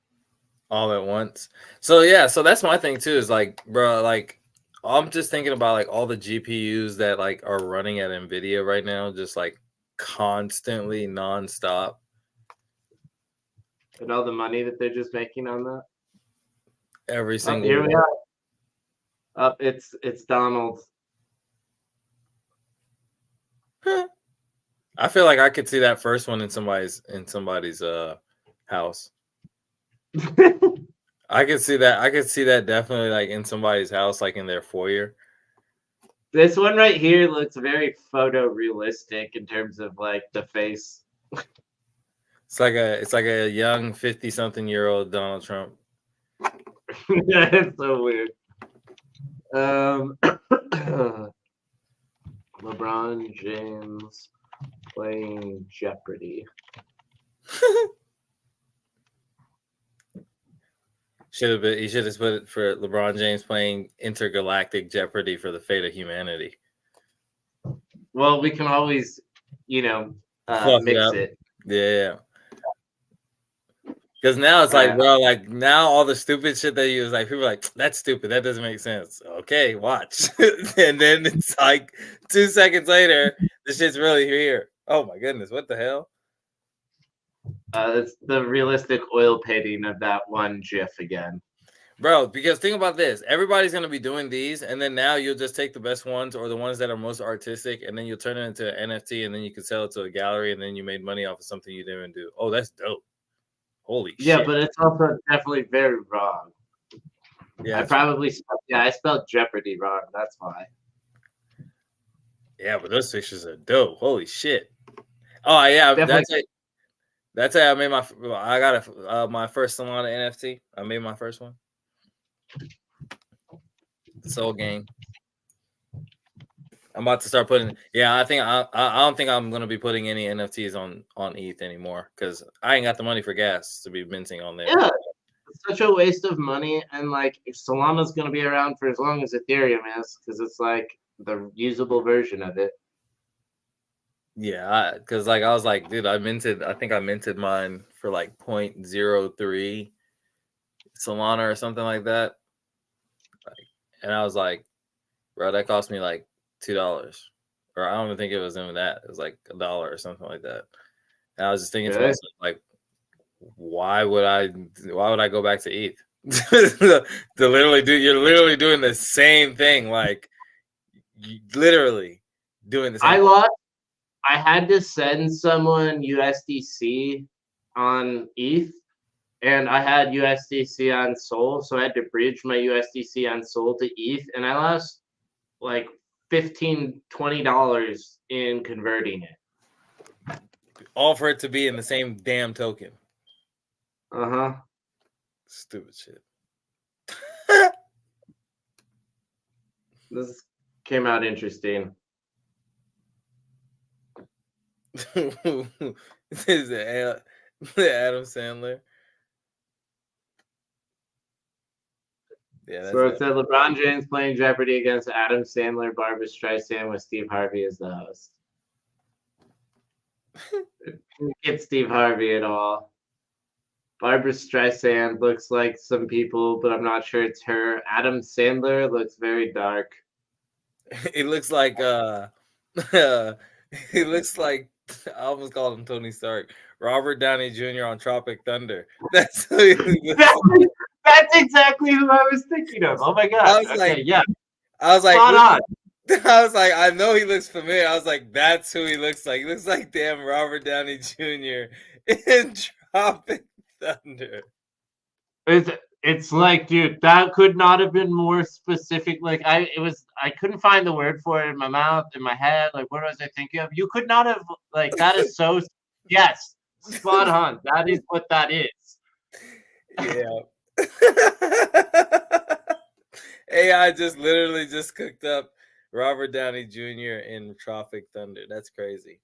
S1: all at once. So yeah, so that's my thing too. Is like, bro, like I'm just thinking about like all the GPUs that like are running at Nvidia right now, just like constantly nonstop.
S2: And all the money that they're just making on that.
S1: Every
S2: Oh,
S1: single
S2: here we
S1: one.
S2: are. Oh, it's Donald.
S1: I feel like I could see that first one in somebody's house. I could see that. I could see that definitely like in somebody's house, like in their foyer.
S2: This one right here looks very photorealistic in terms of like the face.
S1: It's like a young 50-something-year-old Donald Trump.
S2: It's so weird. LeBron James playing Jeopardy.
S1: He should have put it for LeBron James playing intergalactic Jeopardy for the fate of humanity.
S2: Well, we can always, you know,
S1: Fuck it
S2: mix
S1: up.
S2: it.
S1: Yeah. Because now it's
S2: All
S1: like,
S2: right.
S1: bro, like now all the stupid shit that you was like, people are like, that's stupid. That doesn't make sense. Okay, watch. And then it's like 2 seconds later, the shit's really here. Oh my goodness, what the hell?
S2: It's the realistic oil painting of that one GIF again.
S1: Bro, because think about this. Everybody's gonna be doing these, and then now you'll just take the best ones or the ones that are most artistic, and then you'll turn it into an NFT, and then you can sell it to a gallery, and then you made money off of something you didn't do. Oh, that's dope. Holy
S2: Yeah,
S1: shit.
S2: but it's also definitely very wrong.
S1: Yeah,
S2: I spelled Jeopardy wrong. That's why.
S1: yeah, but those pictures are dope. Holy shit. Oh yeah,
S2: Definitely.
S1: that's it. I made I got my first Solana NFT. I made my first one. Soul Gang. I'm about to start putting. Yeah, I don't think I'm gonna be putting any NFTs on ETH anymore because I ain't got the money for gas to be minting on there.
S2: Yeah, it's such a waste of money, and like if Solana's gonna be around for as long as Ethereum is, because it's like the usable version of it.
S1: Yeah, because like I was like, dude, I think I minted mine for like 0.03 Solana or something like that. Like, and I was like, bro, that cost me like $2. Or I don't even think it was even that. It was like $1 or something like that. And I was just thinking to
S2: Really?
S1: myself, like, why would I go back to ETH? To literally you're literally doing the same thing. Like literally doing the same
S2: I
S1: thing.
S2: lost. I had to send someone USDC on ETH, and I had USDC on Sol, so I had to bridge my USDC on Sol to ETH, and I lost like $15-20 in converting it.
S1: All for it to be in the same damn token.
S2: Uh-huh.
S1: Stupid shit.
S2: This came out interesting.
S1: This is Adam Sandler. Yeah,
S2: So
S1: that's
S2: it said LeBron James playing Jeopardy against Adam Sandler, Barbara Streisand with Steve Harvey as the host. Didn't get Steve Harvey at all. Barbara Streisand looks like some people, but I'm not sure it's her. Adam Sandler looks very dark.
S1: it looks like it looks like I almost called him Tony Stark. Robert Downey Jr. on Tropic Thunder. That's who he looks like.
S2: That's exactly who I was thinking of. Oh my god.
S1: I was
S2: Okay,
S1: like,
S2: yeah.
S1: I was like,
S2: Spot on.
S1: I was like, I know he looks familiar. I was like, that's who he looks like. He looks like damn Robert Downey Jr. in Tropic Thunder.
S2: It's like, dude, that could not have been more specific. Like I couldn't find the word for it in my mouth, in my head. Like, what was I thinking of? You could not have, like, that is so, yes, spot on. That is what that is.
S1: Yeah. AI just literally just cooked up Robert Downey Jr. in Tropic Thunder. That's crazy.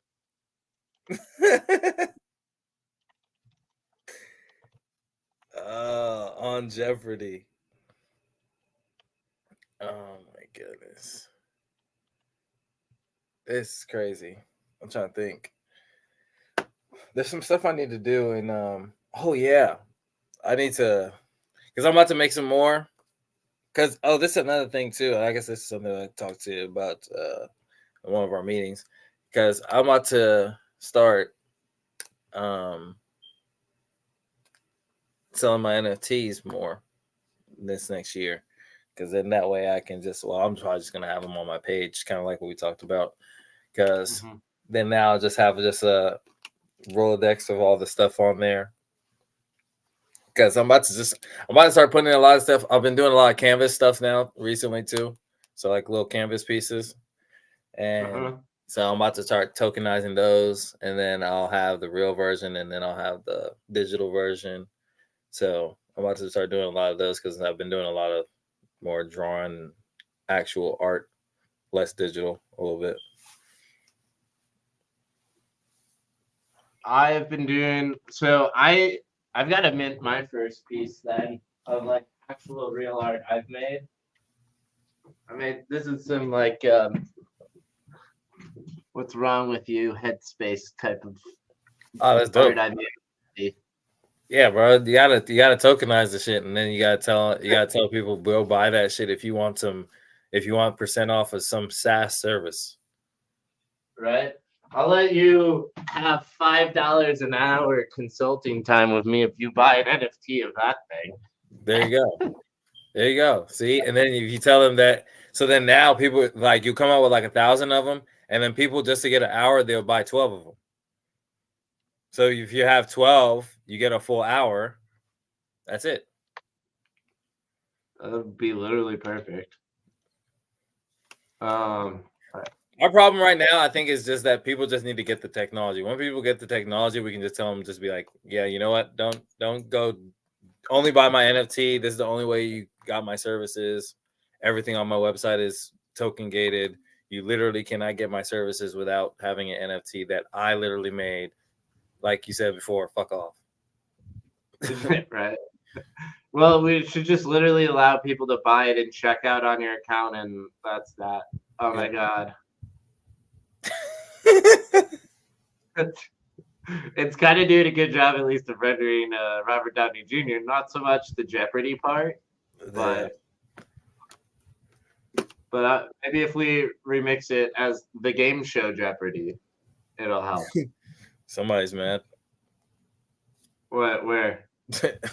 S1: On Jeopardy. Oh my goodness. This is crazy. I'm trying to think. There's some stuff I need to do and oh yeah. I need to because I'm about to make some more. Because this is another thing too. I guess this is something I talked to you about in one of our meetings. Because I'm about to start selling my NFTs more this next year. Because then that way I can I'm probably just gonna have them on my page, kind of like what we talked about. Because then now I'll just have a Rolodex of all the stuff on there. Because I'm about to start putting in a lot of stuff. I've been doing a lot of canvas stuff now recently too. So like little canvas pieces. And so I'm about to start tokenizing those, and then I'll have the real version, and then I'll have the digital version. So I'm about to start doing a lot of those because I've been doing a lot of more drawing, actual art, less digital a little bit.
S2: I have been doing I've got to mint my first piece then of like actual real art I've made. This is some like what's wrong with you headspace type of
S1: that's dope.
S2: art I made.
S1: Yeah, bro, you gotta tokenize the shit, and then you gotta tell people go buy that shit if you want % off of some SaaS service.
S2: Right. I'll let you have $5 an hour consulting time with me if you buy an NFT of that thing.
S1: There you go. There you go. See, and then if you tell them that, so then now people like you come out with like 1,000 of them, and then people just to get an hour they'll buy 12 of them. So if you have 12, you get a full hour. That's it.
S2: That would be literally perfect.
S1: Our problem right now, I think, is just that people just need to get the technology. When people get the technology, we can just tell them, just be like, yeah, you know what? Don't go. Only buy my NFT. This is the only way you got my services. Everything on my website is token gated. You literally cannot get my services without having an NFT that I literally made. Like you said before, fuck off.
S2: Right. Well, we should just literally allow people to buy it and check out on your account, and that's that. Oh my god. It's kind of doing a good job, at least, of rendering Robert Downey Jr. Not so much the Jeopardy part, but maybe if we remix it as the game show Jeopardy, it'll help.
S1: Somebody's mad.
S2: What? Where?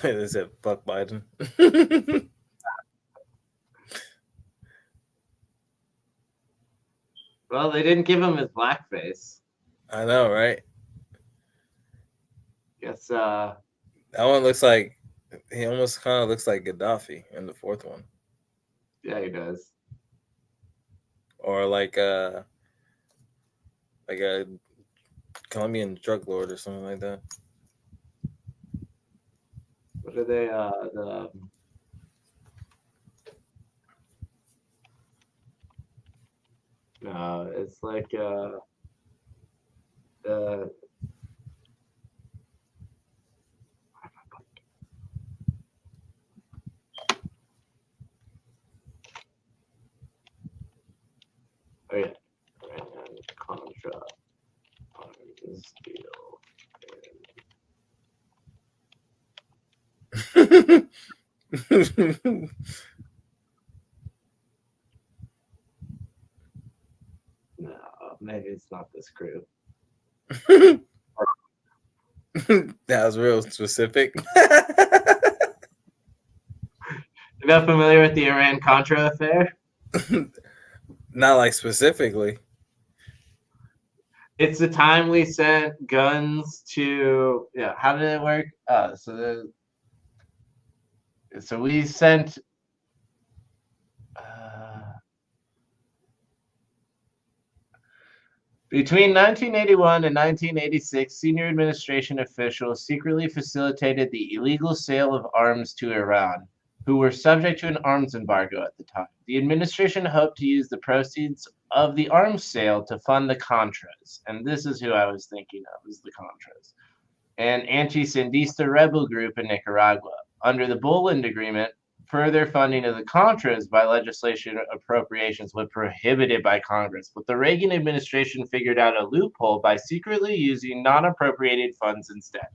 S1: They said fuck Biden.
S2: Well, they didn't give him his blackface.
S1: I know, right?
S2: Guess
S1: that one looks like he almost kind of looks like Gaddafi in the fourth one.
S2: Yeah, he does.
S1: Or like a Colombian drug lord or something like that.
S2: What are they? No, it's like oh yeah, and Contra arms deal. No, maybe it's not this crew.
S1: That was real specific.
S2: You're not familiar with the Iran-Contra affair?
S1: Not like specifically.
S2: It's the time we sent guns to how did it work? So we sent between 1981 and 1986, senior administration officials secretly facilitated the illegal sale of arms to Iran, who were subject to an arms embargo at the time. The administration hoped to use the proceeds of the arms sale to fund the Contras. And this is who I was thinking of, is the Contras. An anti-Sandinista rebel group in Nicaragua. Under the Boland Agreement, further funding of the Contras by legislation appropriations was prohibited by Congress, but the Reagan administration figured out a loophole by secretly using non-appropriated funds instead.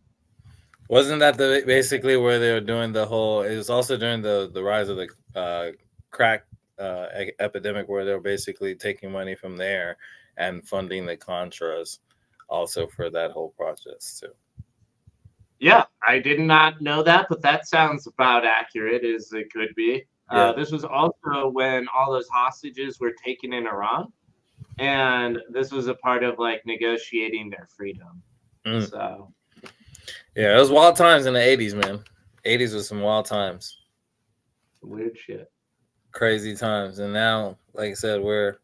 S1: Wasn't that the basically where they were doing the whole? It was also during the rise of the crack epidemic, where they were basically taking money from there and funding the Contras, also for that whole process too.
S2: Yeah, I did not know that, but that sounds about accurate as it could be.
S1: Yeah.
S2: This was also when all those hostages were taken in Iran, and this was a part of like negotiating their freedom.
S1: Mm.
S2: So
S1: Yeah, it was wild times in the '80s, man. '80s was some wild times,
S2: weird shit.
S1: crazy times, and now, like I said, we're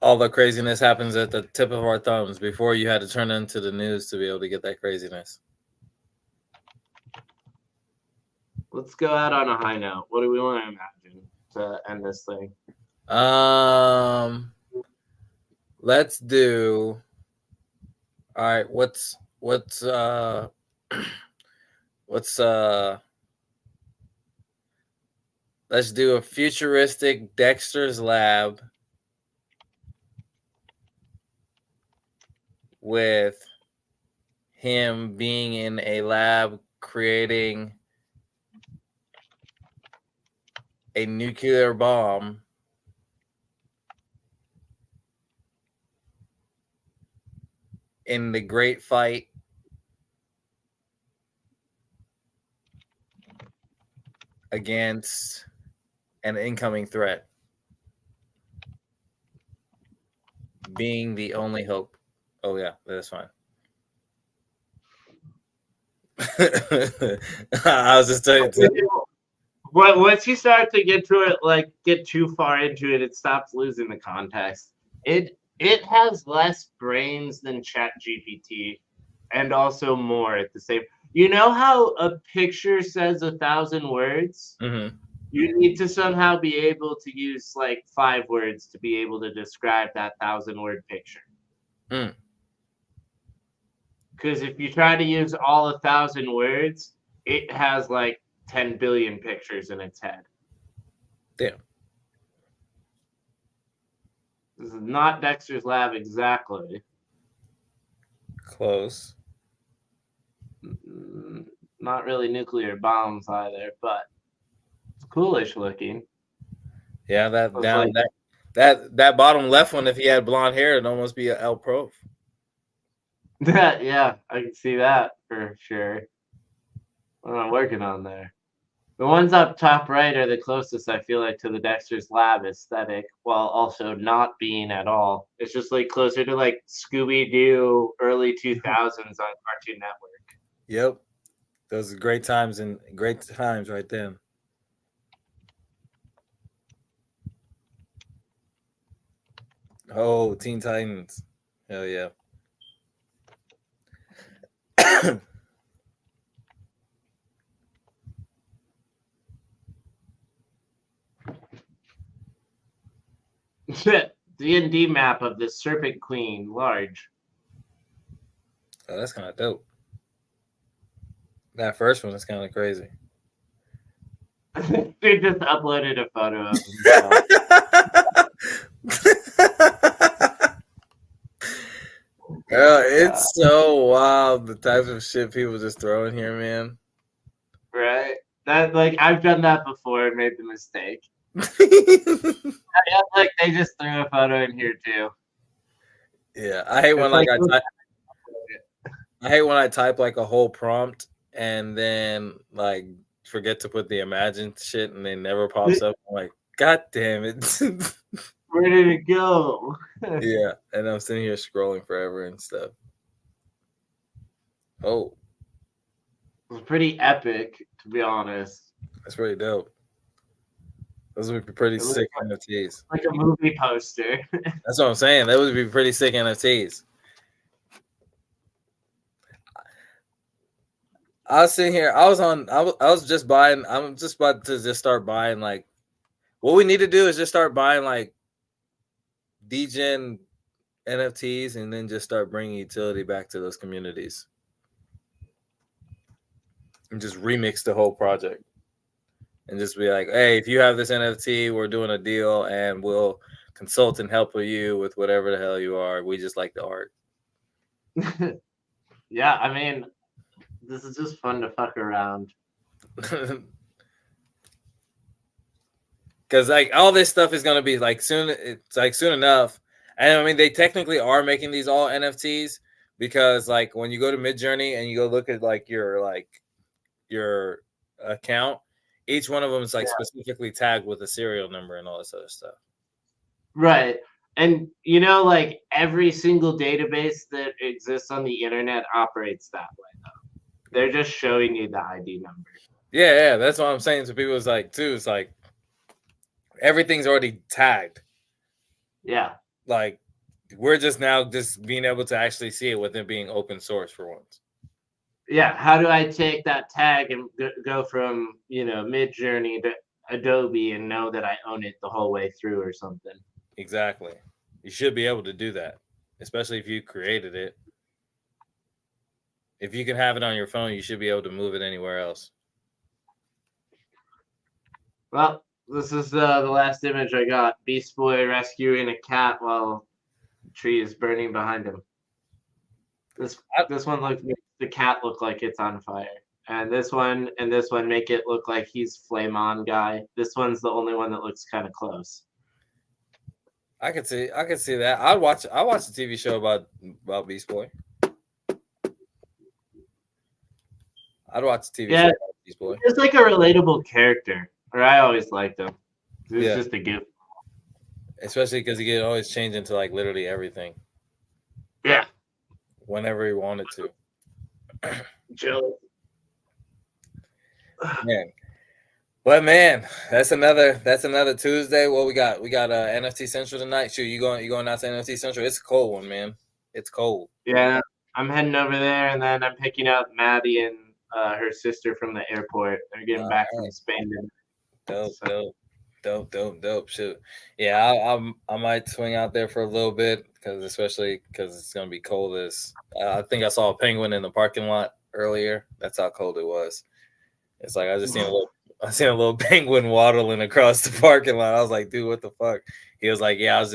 S1: all the craziness happens at the tip of our thumbs. Before, you had to turn into the news to be able to get that craziness.
S2: Let's go out on a high note. What do we want to imagine to end this thing?
S1: Let's do. All right, what's what's let's do a futuristic Dexter's Lab with him being in a lab creating a nuclear bomb in the great fight against an incoming threat, being the only hope. Oh yeah, that's fine. I was just telling you.
S2: Once you start to get to it, like get too far into it, it stops losing the context. It has less brains than ChatGPT, and also more at the same. You know how a picture says 1,000 words?
S1: Mm-hmm.
S2: You need to somehow be able to use like 5 words to be able to describe that 1,000-word picture.
S1: Mm.
S2: Because if you try to use all 1,000 words, it has like 10 billion pictures in its head.
S1: Damn.
S2: This is not Dexter's Lab exactly.
S1: Close.
S2: Not really nuclear bombs either, but it's coolish looking.
S1: Yeah, that
S2: It's
S1: down
S2: like,
S1: that bottom left one. If he had blonde hair, it'd almost be a El Prof.
S2: yeah, I can see that for sure. What am I working on there? The ones up top right are the closest I feel like to the Dexter's Lab aesthetic, while also not being at all. It's just like closer to like Scooby Doo early 2000s on Cartoon Network.
S1: Yep, those are great times right then. Oh, Teen Titans. Hell yeah.
S2: D&D map of the Serpent Queen, large.
S1: Oh, that's kind of dope. That first one is kind of crazy.
S2: Dude just uploaded a photo of himself.
S1: It's so wild the types of shit people just throw in here, man.
S2: Right? That like I've done that before and made the mistake. Like they just threw a photo in here too.
S1: Yeah, I hate when I hate when I type like a whole prompt and then like forget to put the imagine shit and it never pops up. I'm like, God damn it.
S2: Where did it go?
S1: Yeah, and I'm sitting here scrolling forever and stuff. Oh,
S2: It was pretty epic, to be honest.
S1: that's pretty dope. Those would be pretty sick NFTs.
S2: Like a movie poster.
S1: That's what I'm saying. That would be pretty sick NFTs. I was sitting here. I was just buying. I'm just about to just start buying. Like, what we need to do is just start buying like degen NFTs and then just start bringing utility back to those communities and just remix the whole project and just be like, hey, if you have this NFT, we're doing a deal and we'll consult and help you with whatever the hell you are. We just like the art.
S2: Yeah, I mean, This is just fun to fuck around.
S1: Because like all this stuff is gonna be like soon. It's like soon enough, and I mean they technically are making these all NFTs because like when you go to Midjourney and you go look at your account, each one of them is like specifically tagged with a serial number and all this other stuff.
S2: Right. And you know, like every single database that exists on the internet operates that way, though. They're just showing you the ID number.
S1: Yeah, that's what I'm saying to people. Is like too. It's like everything's already tagged.
S2: Yeah.
S1: Like we're just now just being able to actually see it with it being open source for once.
S2: Yeah. How do I take that tag and go from, Midjourney to Adobe and know that I own it the whole way through or something?
S1: Exactly. You should be able to do that, especially if you created it. If you can have it on your phone, you should be able to move it anywhere else.
S2: Well, this is the last image I got. Beast Boy rescuing a cat while the tree is burning behind him. This one makes the cat look like it's on fire. And this one make it look like he's Flame On guy. This one's the only one that looks kind of close.
S1: I could see that. I watch a TV show about Beast Boy. I'd watch a TV show about Beast Boy.
S2: It's like a relatable character, or I always liked him. He's just a goof.
S1: Especially because he could always change into like literally everything.
S2: Yeah.
S1: Whenever he wanted to.
S2: Jill.
S1: Man. But man, that's another Tuesday. What we got? We got NFT Central tonight. Shoot, you going out to NFT Central? It's a cold one, man. It's cold.
S2: Yeah, I'm heading over there, and then I'm picking up Maddie and her sister from the airport. They're getting back from Spain.
S1: Dope. Shoot, yeah, I might swing out there for a little bit especially because it's gonna be cold. I think I saw a penguin in the parking lot earlier. That's how cold it was. It's like I seen a little penguin waddling across the parking lot. I was like, dude, what the fuck? He was like, yeah, I was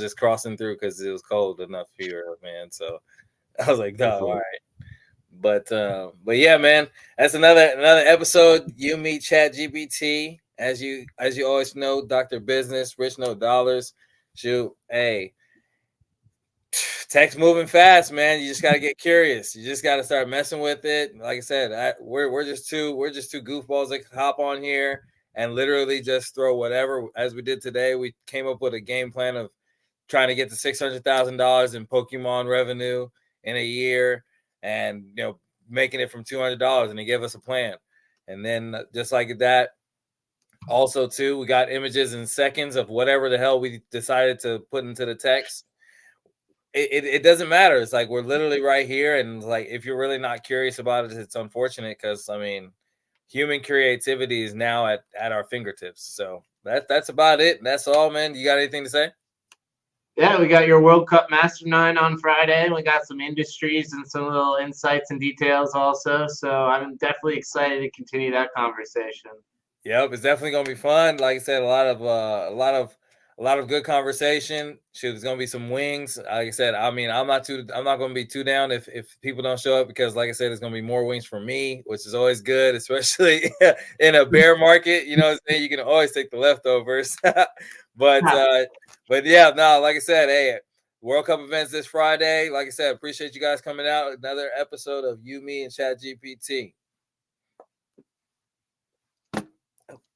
S1: just crossing through because it was cold enough here, man. So I was like, no, all right. But yeah, man, that's another episode. You meet ChatGPT, as you always know, Dr. Business, Rich No Dollars. Shoot, hey, tech's moving fast, man. You just got to get curious. You just got to start messing with it. Like I said, we're just two goofballs that hop on here and literally just throw whatever. As we did today, we came up with a game plan of trying to get to $600,000 in Pokemon revenue in a year, and making it from $200, and they gave us a plan. And then just like that, also too, we got images in seconds of whatever the hell we decided to put into the text. It doesn't matter. It's like we're literally right here, and like if you're really not curious about it, it's unfortunate because I mean, human creativity is now at our fingertips. So that's about it. That's all, man. You got anything to say?
S2: Yeah, we got your World Cup Mastermind on Friday. We got some industries and some little insights and details also. So I'm definitely excited to continue that conversation.
S1: Yep, it's definitely gonna be fun. Like I said, a lot of good conversation. Shoot, there's gonna be some wings. Like I said, I mean, I'm not gonna be too down if people don't show up because, like I said, there's gonna be more wings for me, which is always good, especially in a bear market. You know what I'm saying? You can always take the leftovers. But yeah, no, like I said, hey, World Cup events this Friday. Like I said, appreciate you guys coming out. Another episode of You, Me, and ChatGPT.